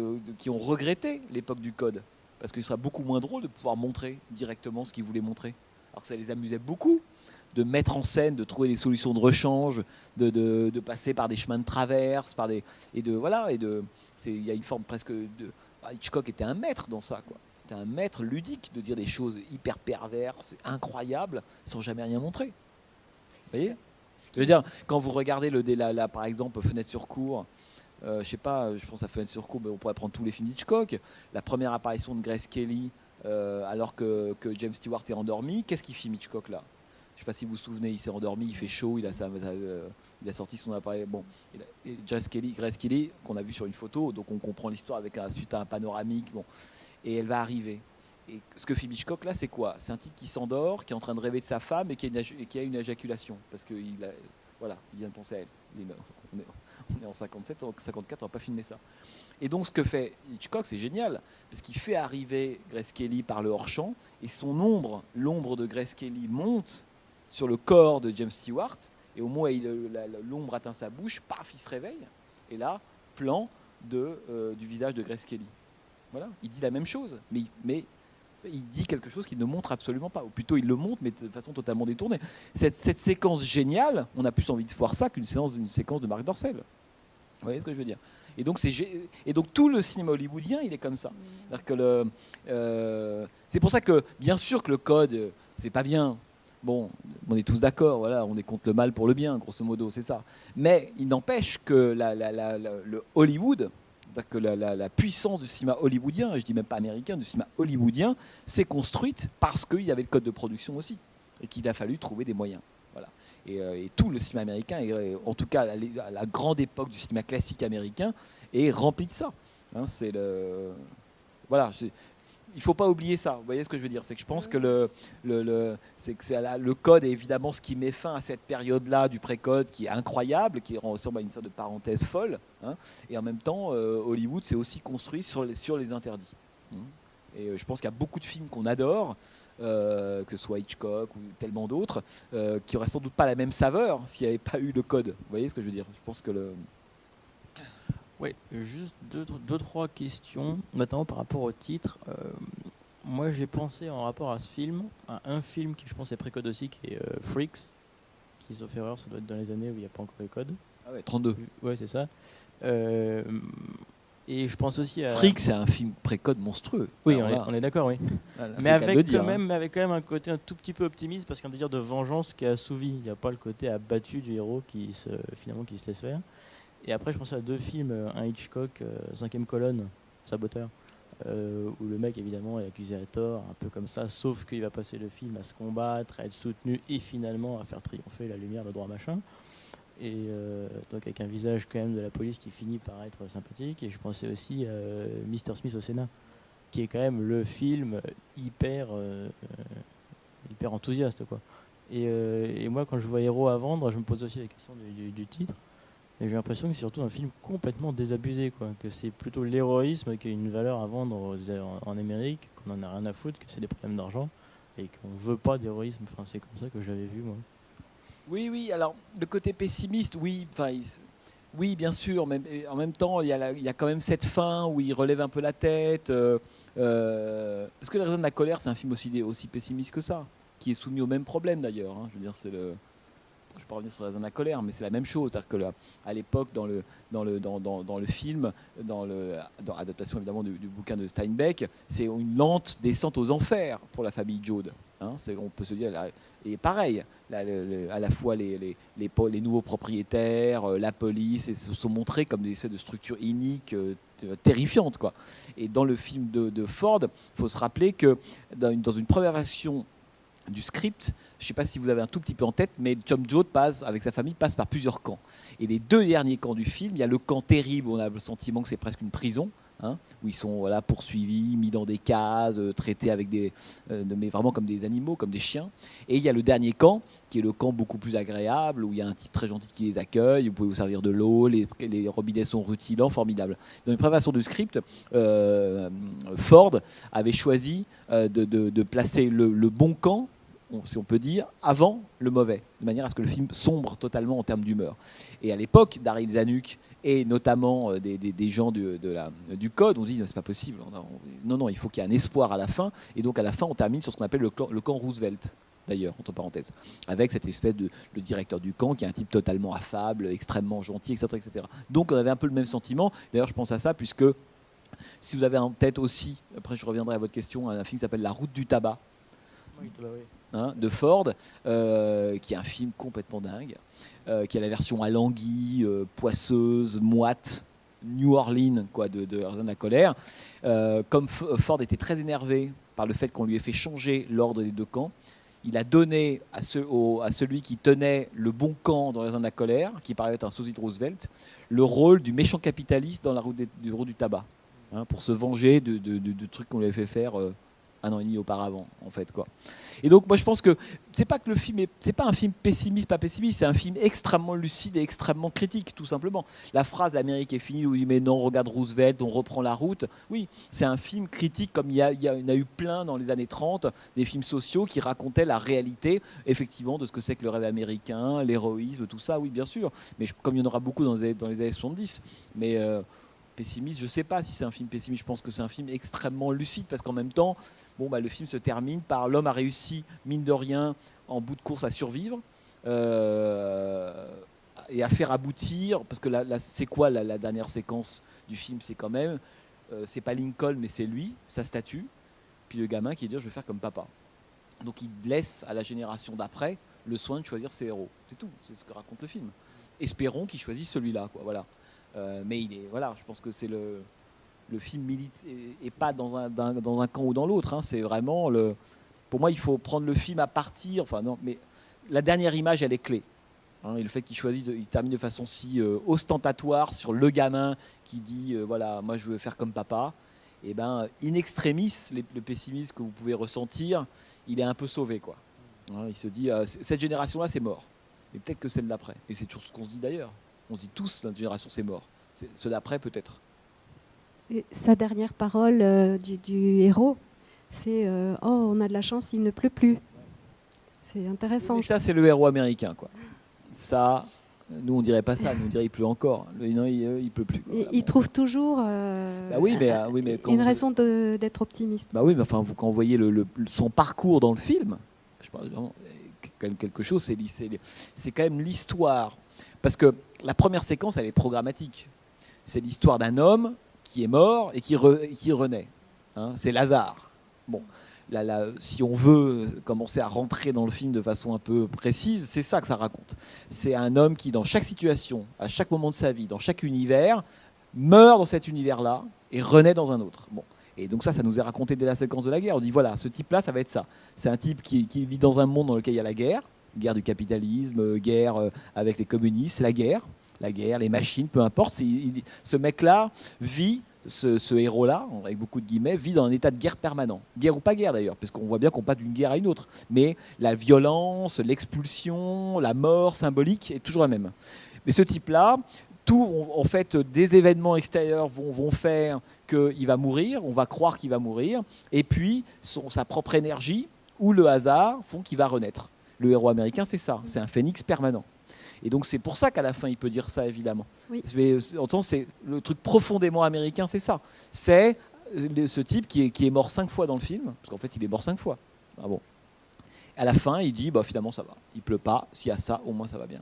ont regretté l'époque du code, parce qu'il sera beaucoup moins drôle de pouvoir montrer directement ce qu'ils voulaient montrer. Alors que ça les amusait beaucoup de mettre en scène, de trouver des solutions de rechange, de passer par des chemins de traverse, il y a une forme presque de... Hitchcock était un maître dans ça, quoi. C'était un maître ludique de dire des choses hyper perverses, incroyables, sans jamais rien montrer. Vous voyez? Je veux dire, quand vous regardez par exemple Fenêtre sur cour, je pense à Fenêtre sur cour, mais on pourrait prendre tous les films d'Hitchcock. La première apparition de Grace Kelly, alors que James Stewart est endormi, qu'est-ce qu'il filme Hitchcock là? Je ne sais pas si vous vous souvenez, il s'est endormi, il fait chaud, il a sorti son appareil. Bon, Grace Kelly, qu'on a vu sur une photo, donc on comprend l'histoire suite à un panoramique. Bon, et elle va arriver. Et ce que filme Hitchcock là, c'est quoi? C'est un type qui s'endort, qui est en train de rêver de sa femme et qui a une éjaculation. Parce qu'il vient de penser à elle. On est en 57, en 54, on va pas filmer ça. Et donc ce que fait Hitchcock, c'est génial, parce qu'il fait arriver Grace Kelly par le hors-champ, et l'ombre de Grace Kelly monte sur le corps de James Stewart, et au moment où l'ombre atteint sa bouche, paf, il se réveille, et là, plan du visage de Grace Kelly. Voilà, il dit la même chose, mais il dit quelque chose qu'il ne montre absolument pas, ou plutôt il le montre, mais de façon totalement détournée. Cette séquence géniale, on a plus envie de voir ça qu'une séquence de Marc Dorcel. Vous voyez ce que je veux dire ? Et donc tout le cinéma hollywoodien, il est comme ça. C'est pour ça que, bien sûr que le code, c'est pas bien. Bon, on est tous d'accord, voilà, on est contre le mal pour le bien, grosso modo, c'est ça. Mais il n'empêche que le Hollywood, c'est-à-dire que la puissance du cinéma hollywoodien, je dis même pas américain, du cinéma hollywoodien, s'est construite parce qu'il y avait le code de production aussi, et qu'il a fallu trouver des moyens. Voilà. Et tout le cinéma américain, en tout cas à la grande époque du cinéma classique américain, est rempli de ça. Hein, c'est voilà. Il ne faut pas oublier ça. Vous voyez ce que je veux dire ? C'est que je pense que le code est évidemment ce qui met fin à cette période-là du pré-code qui est incroyable, qui ressemble à une sorte de parenthèse folle. Hein, et en même temps, Hollywood s'est aussi construit sur les interdits. Et je pense qu'il y a beaucoup de films qu'on adore, que ce soit Hitchcock ou tellement d'autres, qui n'auraient sans doute pas la même saveur s'il n'y avait pas eu le code. Vous voyez ce que je veux dire ? Je pense que Oui, juste deux, trois questions, notamment par rapport au titre. Moi, j'ai pensé en rapport à ce film, à un film qui je pense est pré-code aussi, qui est Freaks, qui, sauf erreur, ça doit être dans les années où il n'y a pas encore le code. Ah ouais, 32. Ouais, c'est ça. Et je pense aussi à... Freaks, c'est un film pré-code monstrueux. Oui, on est d'accord, oui. Voilà, mais avec quand même un côté un tout petit peu optimiste, parce qu'un désir de vengeance qui est assouvi. Il n'y a pas le côté abattu du héros qui se laisse faire. Et après, je pense à deux films, un Hitchcock, 5e colonne, Saboteur, où le mec, évidemment, est accusé à tort, un peu comme ça, sauf qu'il va passer le film à se combattre, à être soutenu, et finalement à faire triompher la lumière, le droit, machin. Et donc avec un visage quand même de la police qui finit par être sympathique. Et je pensais aussi à Mr. Smith au Sénat, qui est quand même le film hyper enthousiaste, quoi. Et moi, quand je vois Héros à vendre, je me pose aussi la question du titre. Et j'ai l'impression que c'est surtout un film complètement désabusé, quoi. Que c'est plutôt l'héroïsme qui a une valeur à vendre en Amérique, qu'on en a rien à foutre, que c'est des problèmes d'argent et qu'on veut pas d'héroïsme. Enfin, c'est comme ça que j'avais vu, moi. Oui, alors le côté pessimiste, oui, bien sûr, mais en même temps, il y a quand même cette fin où il relève un peu la tête. Parce que Les raisins de la colère, c'est un film aussi pessimiste que ça, qui est soumis au même problème d'ailleurs. Hein. Je veux dire, je ne vais pas revenir sur Les raisins de la colère, mais c'est la même chose. C'est-à-dire que à l'époque, dans le film, dans l'adaptation évidemment du bouquin de Steinbeck, c'est une lente descente aux enfers pour la famille Joad. Hein, on peut se dire, et pareil, à la fois les nouveaux propriétaires, la police, sont montrés comme des espèces de structures iniques, terrifiantes, quoi. Et dans le film de Ford, il faut se rappeler que dans une première version du script, je ne sais pas si vous avez un tout petit peu en tête, mais Tom Joad avec sa famille passe par plusieurs camps. Et les deux derniers camps du film, il y a le camp terrible où on a le sentiment que c'est presque une prison. Hein, où ils sont poursuivis, mis dans des cases, traités avec mais vraiment comme des animaux, comme des chiens. Et il y a le dernier camp, qui est le camp beaucoup plus agréable, où il y a un type très gentil qui les accueille, vous pouvez vous servir de l'eau, les robinets sont rutilants, formidables. Dans une préparation du script, Ford avait choisi de placer le bon camp, si on peut dire, avant le mauvais, de manière à ce que le film sombre totalement en termes d'humeur. Et à l'époque, Daryl Zanuck et notamment des gens du code, on dit c'est pas possible, non, il faut qu'il y ait un espoir à la fin, et donc à la fin on termine sur ce qu'on appelle le camp Roosevelt, d'ailleurs, entre parenthèses, avec cette espèce le directeur du camp qui est un type totalement affable, extrêmement gentil, etc. Donc on avait un peu le même sentiment. D'ailleurs je pense à ça puisque si vous avez en tête aussi, après je reviendrai à votre question, un film qui s'appelle La route du tabac, hein, de Ford, qui est un film complètement dingue, qui a la version à languille, poisseuse, moite, New Orleans, quoi, de Raisins de la colère. Comme Ford était très énervé par le fait qu'on lui ait fait changer l'ordre des deux camps, il a donné à celui qui tenait le bon camp dans Raisins de la colère, qui paraît être un sosie de Roosevelt, le rôle du méchant capitaliste dans La route du tabac, hein, pour se venger de trucs qu'on lui avait fait faire 1 an et demi auparavant, en fait, quoi. Et donc moi je pense que c'est pas un film pessimiste, pas pessimiste, c'est un film extrêmement lucide et extrêmement critique, tout simplement. La phrase l'Amérique est finie où il dit mais non, regarde Roosevelt, on reprend la route. Oui, c'est un film critique comme il y en a eu plein dans les années 30, des films sociaux qui racontaient la réalité effectivement de ce que c'est que le rêve américain, l'héroïsme, tout ça, oui bien sûr, mais comme il y en aura beaucoup dans les années 70, mais pessimiste, je ne sais pas si c'est un film pessimiste, je pense que c'est un film extrêmement lucide, parce qu'en même temps, le film se termine par l'homme a réussi, mine de rien, en bout de course à survivre, et à faire aboutir, parce que c'est quoi la dernière séquence du film, c'est quand même, c'est pas Lincoln, mais c'est lui, sa statue, puis le gamin qui dit je vais faire comme papa. Donc il laisse à la génération d'après le soin de choisir ses héros, c'est tout, c'est ce que raconte le film. Espérons qu'il choisisse celui-là, quoi, voilà. Mais je pense que c'est le film milite et pas dans un camp ou dans l'autre. Hein, c'est vraiment pour moi, il faut prendre le film à partir. Enfin non, mais la dernière image, elle est clé. Hein, et le fait qu'il choisisse, il termine de façon si ostentatoire sur le gamin qui dit moi je veux faire comme papa. Et in extremis, le pessimisme que vous pouvez ressentir, il est un peu sauvé, quoi. Hein, il se dit cette génération-là, c'est mort. Et peut-être que celle d'après. Et c'est toujours ce qu'on se dit d'ailleurs. On se dit tous, notre génération, c'est mort. Ceux d'après, peut-être. Et sa dernière parole du héros, c'est on a de la chance, il ne pleut plus. C'est intéressant. Et ça, c'est le héros américain, quoi. Ça, nous, on dirait pas ça. Nous, on dirait il pleut encore. Non, il pleut plus. Quoi. Il trouve toujours une raison d'être optimiste. Oui, mais enfin, quand vous voyez son parcours dans le film, je pense vraiment quand même quelque chose. C'est quand même l'histoire. Parce que la première séquence, elle est programmatique. C'est l'histoire d'un homme qui est mort et qui renaît. Hein, c'est Lazare. Bon, si on veut commencer à rentrer dans le film de façon un peu précise, c'est ça que ça raconte. C'est un homme qui, dans chaque situation, à chaque moment de sa vie, dans chaque univers, meurt dans cet univers-là et renaît dans un autre. Bon. Et donc ça nous est raconté dès la séquence de la guerre. On dit voilà, ce type-là, ça va être ça. C'est un type qui vit dans un monde dans lequel il y a la guerre du capitalisme, guerre avec les communistes, la guerre, les machines, peu importe. Ce mec-là vit, ce héros-là, avec beaucoup de guillemets, vit dans un état de guerre permanent. Guerre ou pas guerre d'ailleurs, parce qu'on voit bien qu'on passe d'une guerre à une autre. Mais la violence, l'expulsion, la mort symbolique est toujours la même. Mais ce type-là, en fait, des événements extérieurs vont faire qu'il va mourir, on va croire qu'il va mourir, et puis sa propre énergie ou le hasard font qu'il va renaître. Le héros américain, c'est ça, c'est un phénix permanent. Et donc c'est pour ça qu'à la fin, il peut dire ça, évidemment. Oui. C'est le truc profondément américain, c'est ça. C'est ce type qui est mort 5 fois dans le film, parce qu'en fait, il est mort 5 fois. Ah bon. À la fin, il dit, finalement, ça va. Il pleut pas, s'il y a ça, au moins, ça va bien.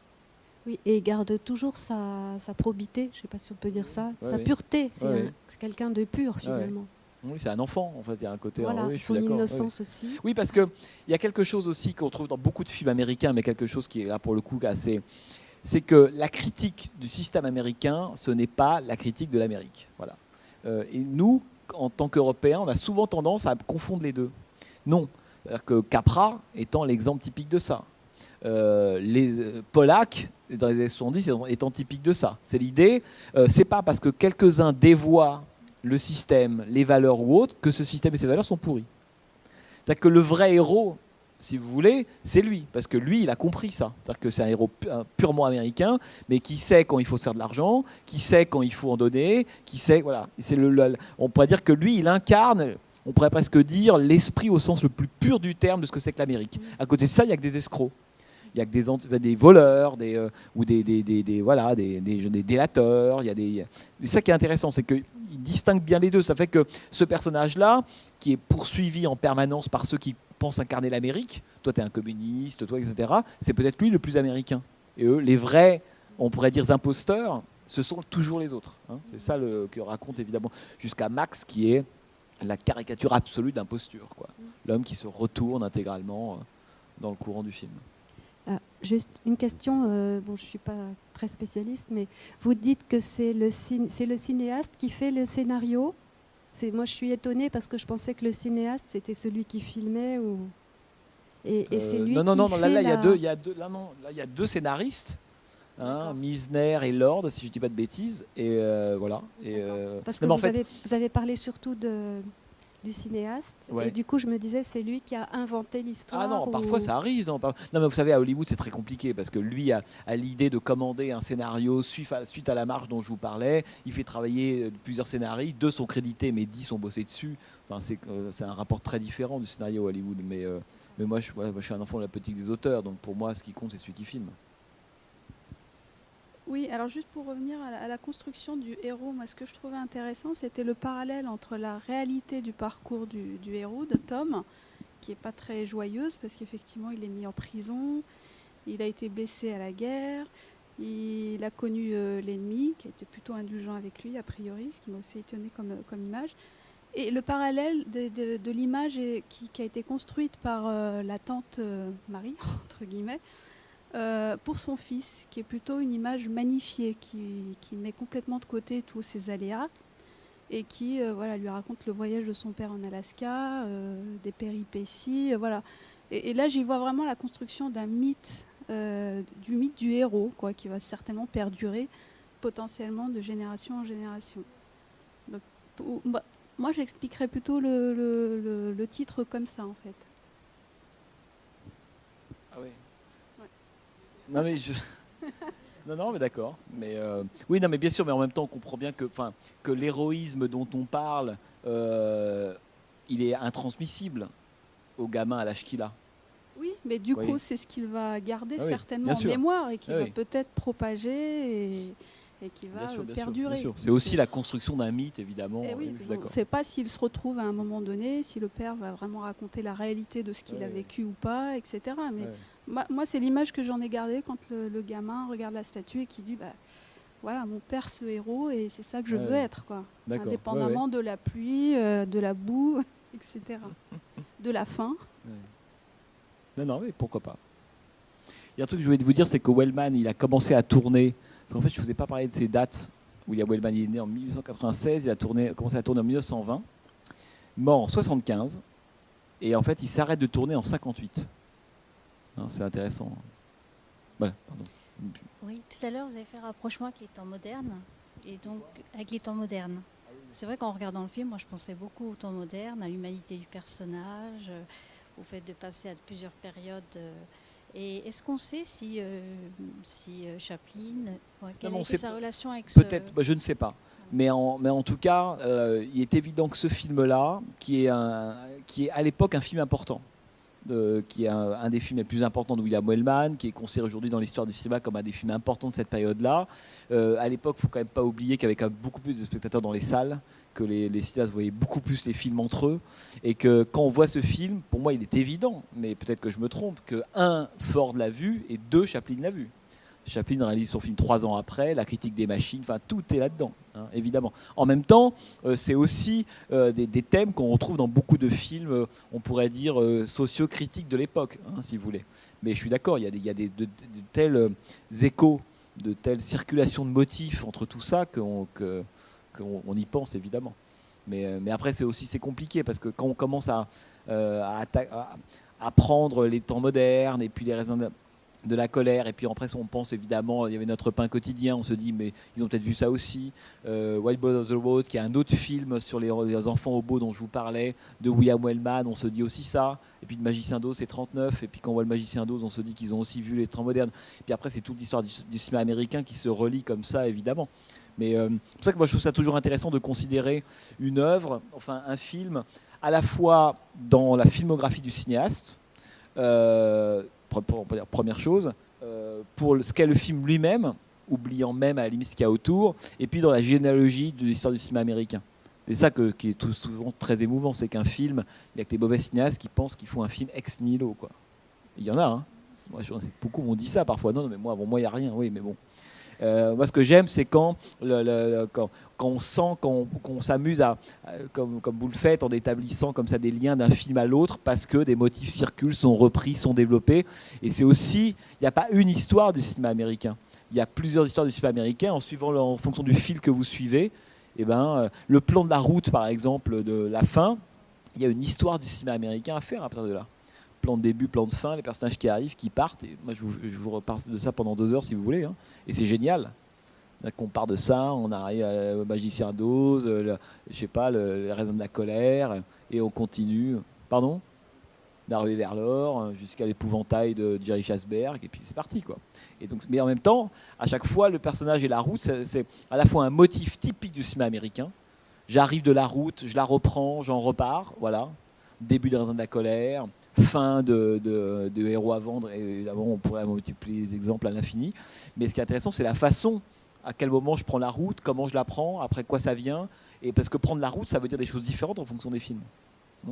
Oui, et il garde toujours sa probité, je ne sais pas si on peut dire ça, sa pureté. C'est quelqu'un de pur, finalement. Oui, c'est un enfant, en fait, il y a un côté... Voilà, son innocence aussi. Oui, parce qu'il y a quelque chose aussi qu'on trouve dans beaucoup de films américains, mais quelque chose qui est là, pour le coup, assez... C'est que la critique du système américain, ce n'est pas la critique de l'Amérique. Voilà. Et nous, en tant qu'Européens, on a souvent tendance à confondre les deux. Non. C'est-à-dire que Capra étant l'exemple typique de ça. Les Polacs, dans les années 70, étant typiques de ça. C'est l'idée, c'est pas parce que quelques-uns dévoient le système, les valeurs ou autres, que ce système et ces valeurs sont pourris. C'est-à-dire que le vrai héros, si vous voulez, c'est lui, parce que lui, il a compris ça. C'est-à-dire que c'est un héros purement américain, mais qui sait quand il faut se faire de l'argent, qui sait quand il faut en donner, qui sait, voilà. On pourrait dire que lui, il incarne, on pourrait presque dire, l'esprit au sens le plus pur du terme de ce que c'est que l'Amérique. À côté de ça, il n'y a que des escrocs. Il y a que des voleurs, ou des délateurs. C'est ça qui est intéressant, c'est qu'il distingue bien les deux. Ça fait que ce personnage-là, qui est poursuivi en permanence par ceux qui pensent incarner l'Amérique, toi tu es un communiste, toi, etc., c'est peut-être lui le plus américain. Et eux, les vrais, on pourrait dire imposteurs, ce sont toujours les autres. Hein. C'est ça que raconte évidemment jusqu'à Max, qui est la caricature absolue d'imposture, quoi. L'homme qui se retourne intégralement dans le courant du film. Juste une question, je ne suis pas très spécialiste, mais vous dites que c'est le cinéaste qui fait le scénario. Moi, je suis étonnée parce que je pensais que le cinéaste, c'était celui qui filmait. Et c'est lui qui fait là, il y a deux scénaristes, hein, Misner et Lord, si je ne dis pas de bêtises. Et voilà. Parce que vous avez parlé surtout du cinéaste, ouais. Et du coup je me disais c'est lui qui a inventé l'histoire. Ah non, parfois ça arrive. Non, mais vous savez, à Hollywood c'est très compliqué parce que lui a l'idée de commander un scénario suite à la marche dont je vous parlais. Il fait travailler plusieurs scénaristes, 2 sont crédités mais 10 sont bossés dessus. Enfin, c'est un rapport très différent du scénario à Hollywood. Mais moi je suis un enfant de la politique des auteurs, donc pour moi ce qui compte c'est celui qui filme. Oui, alors juste pour revenir à la construction du héros, moi ce que je trouvais intéressant, c'était le parallèle entre la réalité du parcours du héros, de Tom, qui n'est pas très joyeuse, parce qu'effectivement il est mis en prison, il a été blessé à la guerre, il a connu l'ennemi, qui a été plutôt indulgent avec lui, a priori, ce qui m'a aussi étonné comme image. Et le parallèle de l'image qui a été construite par la tante Marie, entre guillemets, pour son fils, qui est plutôt une image magnifiée, qui met complètement de côté tous ses aléas, et qui lui raconte le voyage de son père en Alaska, des péripéties, voilà. Et là, j'y vois vraiment la construction d'un mythe, du mythe du héros, quoi, qui va certainement perdurer potentiellement de génération en génération. Donc, moi, j'expliquerais plutôt le titre comme ça, en fait. Ah oui. Ouais. Non, mais non, mais d'accord. Mais oui, non, mais bien sûr, mais en même temps, on comprend bien que l'héroïsme dont on parle, il est intransmissible au gamin à l'âge qu'il a. Oui, mais du coup, c'est ce qu'il va garder certainement en mémoire et qu'il va peut-être propager et qui va perdurer. Bien sûr. C'est aussi la construction d'un mythe, évidemment. Oui, on ne sait pas s'il se retrouve à un moment donné, si le père va vraiment raconter la réalité de ce qu'il a vécu ou pas, etc. Mais moi, c'est l'image que j'en ai gardée quand le gamin regarde la statue et qui dit voilà, mon père, ce héros, et c'est ça que je veux être, quoi. Indépendamment de la pluie, de la boue, etc. De la faim. Non, mais pourquoi pas. Il y a un truc que je voulais vous dire, c'est que Wellman, il a commencé à tourner. Parce qu'en fait, je ne vous ai pas parlé de ces dates. William Wellman, il est né en 1896, il a commencé à tourner en 1920, mort en 75, et en fait, il s'arrête de tourner en 58. C'est intéressant. Voilà, pardon. Oui, tout à l'heure, vous avez fait un rapprochement avec les temps modernes, et donc avec les temps modernes. C'est vrai qu'en regardant le film, moi, je pensais beaucoup aux temps modernes, à l'humanité du personnage, au fait de passer à plusieurs périodes. Et est-ce qu'on sait si Chaplin, quelle était sa relation avec ce... Peut-être, je ne sais pas. Mais en tout cas, il est évident que ce film-là, qui est à l'époque un film important, qui est un des films les plus importants de William Wellman, qui est considéré aujourd'hui dans l'histoire du cinéma comme un des films importants de cette période-là. À l'époque, il ne faut quand même pas oublier qu'avec beaucoup plus de spectateurs dans les salles, que les cinéastes voyaient beaucoup plus les films entre eux, et que quand on voit ce film, pour moi il est évident, mais peut-être que je me trompe, que Ford l'a vu et Chaplin l'a vu. Chaplin réalise son film 3 ans après, La critique des machines, enfin tout est là-dedans, évidemment. En même temps, c'est aussi des thèmes qu'on retrouve dans beaucoup de films, on pourrait dire socio-critiques de l'époque, si vous voulez. Mais je suis d'accord, il y a de tels échos, de telles circulations de motifs entre tout ça qu'on y pense évidemment. Mais après c'est compliqué parce que quand on commence à prendre les temps modernes et puis les raisons de la colère, et puis après on pense évidemment, il y avait Notre pain quotidien, on se dit mais ils ont peut-être vu ça aussi, Wild Boys of the Road, qui est un autre film sur les enfants hobos dont je vous parlais, de William Wellman, on se dit aussi ça, et puis le Magicien d'Oz c'est 39, et puis quand on voit le Magicien d'Oz on se dit qu'ils ont aussi vu les temps modernes, et puis après c'est toute l'histoire du cinéma américain qui se relie comme ça évidemment. Mais c'est pour ça que moi je trouve ça toujours intéressant de considérer une œuvre, enfin un film, à la fois dans la filmographie du cinéaste, première chose, pour ce qu'est le film lui-même, oubliant même à la limite ce qu'il y a autour, et puis dans la généalogie de l'histoire du cinéma américain. C'est ça qui est tout souvent très émouvant, c'est qu'un film, il y a que les mauvais cinéastes qui pensent qu'ils font un film ex nihilo, quoi. Il y en a, hein. Beaucoup m'ont dit ça parfois. Non, mais moi, il n'y a rien, oui, mais bon. Moi, ce que j'aime, c'est quand on sent, qu'on s'amuse comme vous le faites, en établissant comme ça des liens d'un film à l'autre, parce que des motifs circulent, sont repris, sont développés. Et c'est aussi, il n'y a pas une histoire du cinéma américain. Il y a plusieurs histoires du cinéma américain, en fonction du fil que vous suivez. Et le plan de la route, par exemple, de la fin, il y a une histoire du cinéma américain à faire à partir de là. Plan de début, plan de fin, les personnages qui arrivent, qui partent. Et moi, je vous reparle de ça pendant 2 heures si vous voulez. Et c'est génial. On part de ça, on arrive au Magicien d'Oz, je sais pas, les raisins de la colère, et on continue. Pardon ? D'arriver vers l'or, jusqu'à l'épouvantail de Jerry Schasberg, et puis c'est parti, quoi. Et donc, mais en même temps, à chaque fois, le personnage et la route, c'est à la fois un motif typique du cinéma américain. J'arrive de la route, je la reprends, j'en repars, voilà. Début des raisins de la colère, fin de héros à vendre. Et évidemment, on pourrait multiplier les exemples à l'infini. Mais ce qui est intéressant, c'est la façon, à quel moment je prends la route, comment je la prends, après quoi ça vient. Et parce que prendre la route, ça veut dire des choses différentes en fonction des films.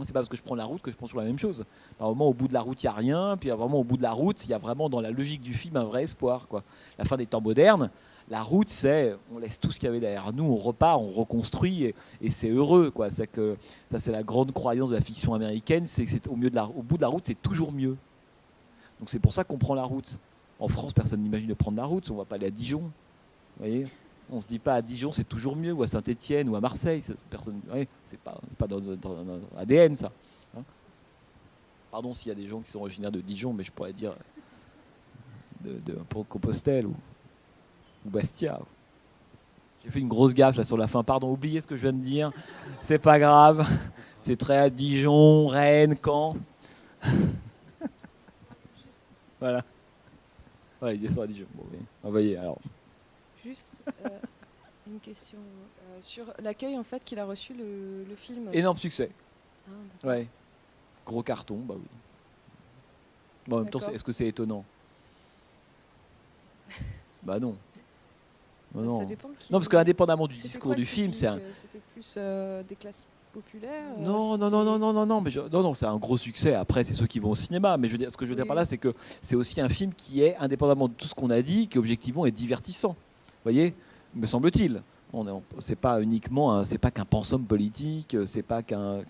C'est pas parce que je prends la route que je prends toujours la même chose. Par moment, au bout de la route, il n'y a rien. Puis vraiment, au bout de la route, il y a vraiment dans la logique du film un vrai espoir, quoi. La fin des temps modernes, la route, c'est on laisse tout ce qu'il y avait derrière nous, on repart, on reconstruit et c'est heureux, quoi. C'est que ça, c'est la grande croyance de la fiction américaine, c'est que au bout de la route, c'est toujours mieux. Donc c'est pour ça qu'on prend la route. En France, personne n'imagine de prendre la route. On va pas aller à Dijon, vous voyez. On se dit pas à Dijon c'est toujours mieux, ou à Saint-Étienne, ou à Marseille. Personne, ouais, c'est pas dans notre ADN, ça. Hein, pardon s'il y a des gens qui sont originaires de Dijon, mais je pourrais dire de Compostelle ou Bastia. J'ai fait une grosse gaffe là sur la fin. Pardon, oubliez ce que je viens de dire. C'est pas grave. C'est très à Dijon, Rennes, Caen. Voilà. Voilà, ils sont à Dijon. Bon, oui. Envoyez alors. Juste une question sur l'accueil en fait qu'il a reçu le film. Énorme succès. Ah, ouais. Gros carton, bah oui. Bon, en même temps, est-ce que c'est étonnant? Bah non. Bah non. Ça dépend qui... Non, parce qu'indépendamment du discours du film, c'est un. C'était plus des classes populaires. Non, c'est un gros succès. Après, c'est ceux qui vont au cinéma. Mais ce que je veux dire par là, c'est que c'est aussi un film qui est, indépendamment de tout ce qu'on a dit, qui objectivement est divertissant. Vous voyez, me semble-t-il. C'est pas uniquement, c'est pas qu'un pensum politique, c'est pas qu'un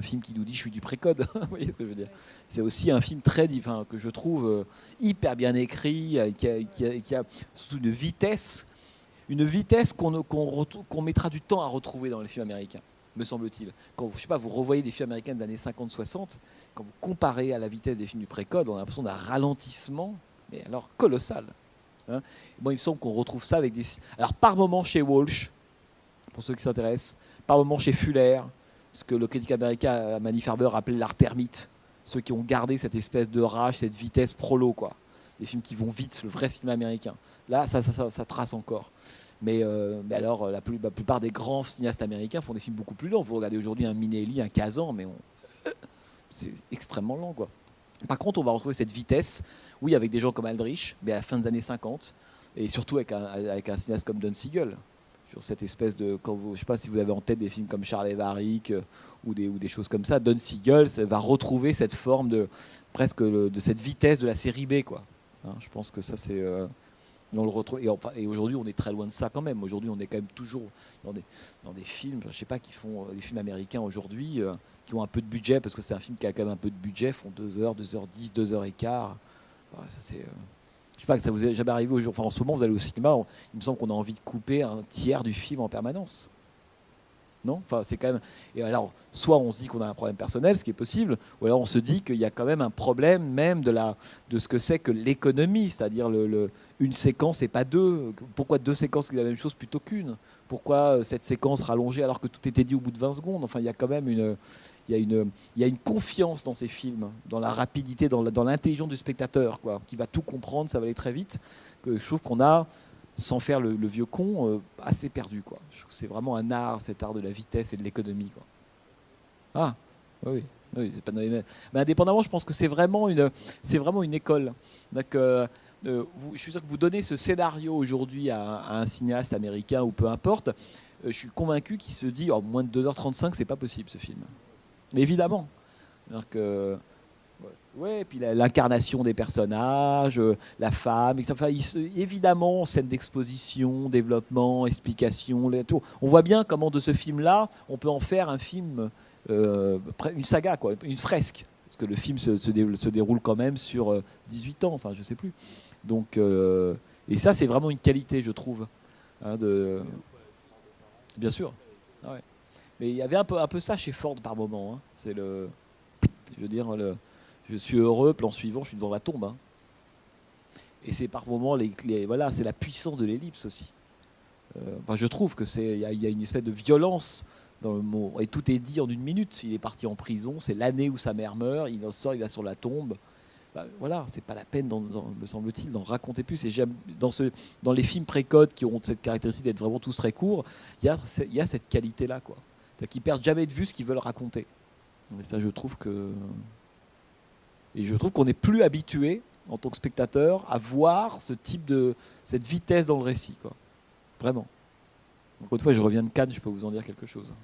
film qui nous dit je suis du précode. Vous voyez ce que je veux dire? C'est aussi un film très, que je trouve hyper bien écrit, qui a sous une vitesse qu'on mettra du temps à retrouver dans les films américains, me semble-t-il. Quand je sais pas, vous revoyez des films américains des années 50-60, quand vous comparez à la vitesse des films du précode, on a l'impression d'un ralentissement, mais alors colossal. Hein, bon, il me semble qu'on retrouve ça avec des... Alors par moment chez Walsh, pour ceux qui s'intéressent, par moment chez Fuller, ce que le critique américain Manny Farber appelait l'art termite, ceux qui ont gardé cette espèce de rage, cette vitesse prolo, quoi. Des films qui vont vite, le vrai cinéma américain. Là, ça trace encore. Mais alors, la plupart des grands cinéastes américains font des films beaucoup plus lents. Vous regardez aujourd'hui un Minnelli, un Kazan, mais c'est extrêmement lent, quoi. Par contre, on va retrouver cette vitesse, oui, avec des gens comme Aldrich, mais à la fin des années 50, et surtout avec un cinéaste comme Don Siegel, sur cette espèce de... je ne sais pas si vous avez en tête des films comme Charles Varick ou des choses comme ça, Don Siegel va retrouver cette forme de cette vitesse de la série B, quoi. Hein, je pense que ça, c'est... on le retrouve, et aujourd'hui, on est très loin de ça quand même. Aujourd'hui, on est quand même toujours dans des films, je ne sais pas, qui font des films américains aujourd'hui, qui ont un peu de budget, parce que c'est un film qui a quand même un peu de budget, font 2 heures, 2h10, 2h15. Voilà, ça, c'est, je sais pas, que ça vous est jamais arrivé aujourd'hui. Enfin, en ce moment, vous allez au cinéma, il me semble qu'on a envie de couper un tiers du film en permanence. Non, enfin, c'est quand même. Et alors, soit on se dit qu'on a un problème personnel, ce qui est possible, ou alors on se dit qu'il y a quand même un problème même de ce que c'est que l'économie, c'est-à-dire une séquence et pas deux. Pourquoi 2 séquences qui est la même chose plutôt qu'une? Pourquoi cette séquence rallongée alors que tout était dit au bout de 20 secondes? Enfin, il y a quand même il y a une confiance dans ces films, dans la rapidité, dans l'intelligence du spectateur, quoi, qui va tout comprendre, ça va aller très vite. Que je trouve qu'on a, sans faire le vieux con, assez perdu, quoi. Je trouve que c'est vraiment un art, cet art de la vitesse et de l'économie, quoi. Ah, oui, c'est pas... Mais indépendamment, je pense que c'est vraiment une école. Donc, je suis sûr que vous donnez ce scénario aujourd'hui à un cinéaste américain ou peu importe, je suis convaincu qu'il se dit moins de 2h35, c'est pas possible ce film. Mais évidemment. Ouais, et puis l'incarnation des personnages, la femme, enfin, évidemment, scène d'exposition, développement, explication, tout. On voit bien comment de ce film-là, on peut en faire un film, une saga, quoi, une fresque. Parce que le film se déroule quand même sur 18 ans, enfin je sais plus. Donc, et ça, c'est vraiment une qualité, je trouve. Hein, bien sûr. Ah ouais. Mais il y avait un peu ça chez Ford par moment. Hein. C'est je veux dire, je suis heureux, plan suivant, je suis devant la tombe. Hein. Et c'est par moments, voilà, c'est la puissance de l'ellipse aussi. Enfin, je trouve que il y a une espèce de violence dans le mot. Et tout est dit en 1 minute. Il est parti en prison, c'est l'année où sa mère meurt, il en sort, il va sur la tombe. Ben, voilà, c'est pas la peine, me semble-t-il, d'en raconter plus. Et dans les films précodes qui ont cette caractéristique d'être vraiment tous très courts, il y a cette qualité-là, quoi. C'est-à-dire qu'ils perdent jamais de vue ce qu'ils veulent raconter. Et ça, je trouve que Et je trouve qu'on n'est plus habitué, en tant que spectateur, à voir cette vitesse dans le récit, quoi. Vraiment. Encore une fois, je reviens de Cannes, je peux vous en dire quelque chose.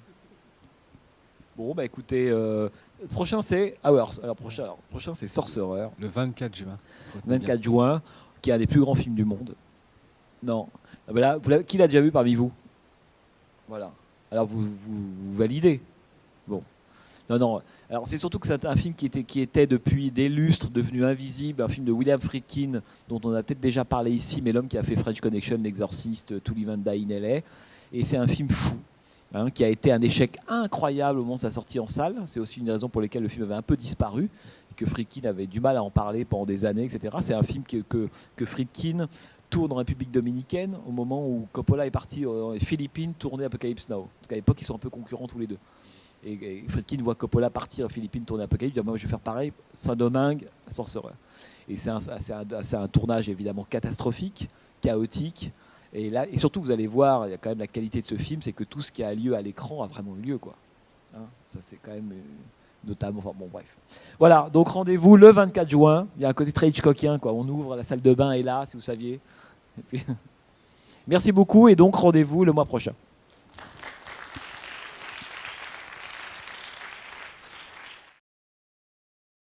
Bon, bah écoutez, le prochain c'est Hours. Alors, prochain c'est Sorcerer. Le 24 juin. 24 juin, qui est un des plus grands films du monde. Non. Ah ben là, qui l'a déjà vu parmi vous? Voilà. Alors vous validez. Bon. Non. Alors c'est surtout que c'est un film qui était depuis des lustres devenu invisible, un film de William Friedkin dont on a peut-être déjà parlé ici, mais l'homme qui a fait French Connection, L'Exorciste, To Live and Die in LA. Et c'est un film fou, hein, qui a été un échec incroyable au moment de sa sortie en salle. C'est aussi une raison pour laquelle le film avait un peu disparu, et que Friedkin avait du mal à en parler pendant des années, etc. C'est un film que Friedkin tourne en République dominicaine au moment où Coppola est parti aux Philippines tourner Apocalypse Now. Parce qu'à l'époque, ils sont un peu concurrents tous les deux. Et Friedkin voit Coppola partir aux Philippines tourner Apocalypse, il dit moi je vais faire pareil, Saint-Domingue, Sorcerer. Et c'est un tournage évidemment catastrophique, chaotique. Et surtout, vous allez voir, il y a quand même la qualité de ce film, c'est que tout ce qui a lieu à l'écran a vraiment eu lieu, quoi. Hein, ça, c'est quand même notamment. Enfin, bon, bref. Voilà, donc rendez-vous le 24 juin. Il y a un côté très Hitchcockien, quoi. On ouvre, la salle de bain est là, si vous saviez. Et puis... Merci beaucoup, et donc rendez-vous le mois prochain.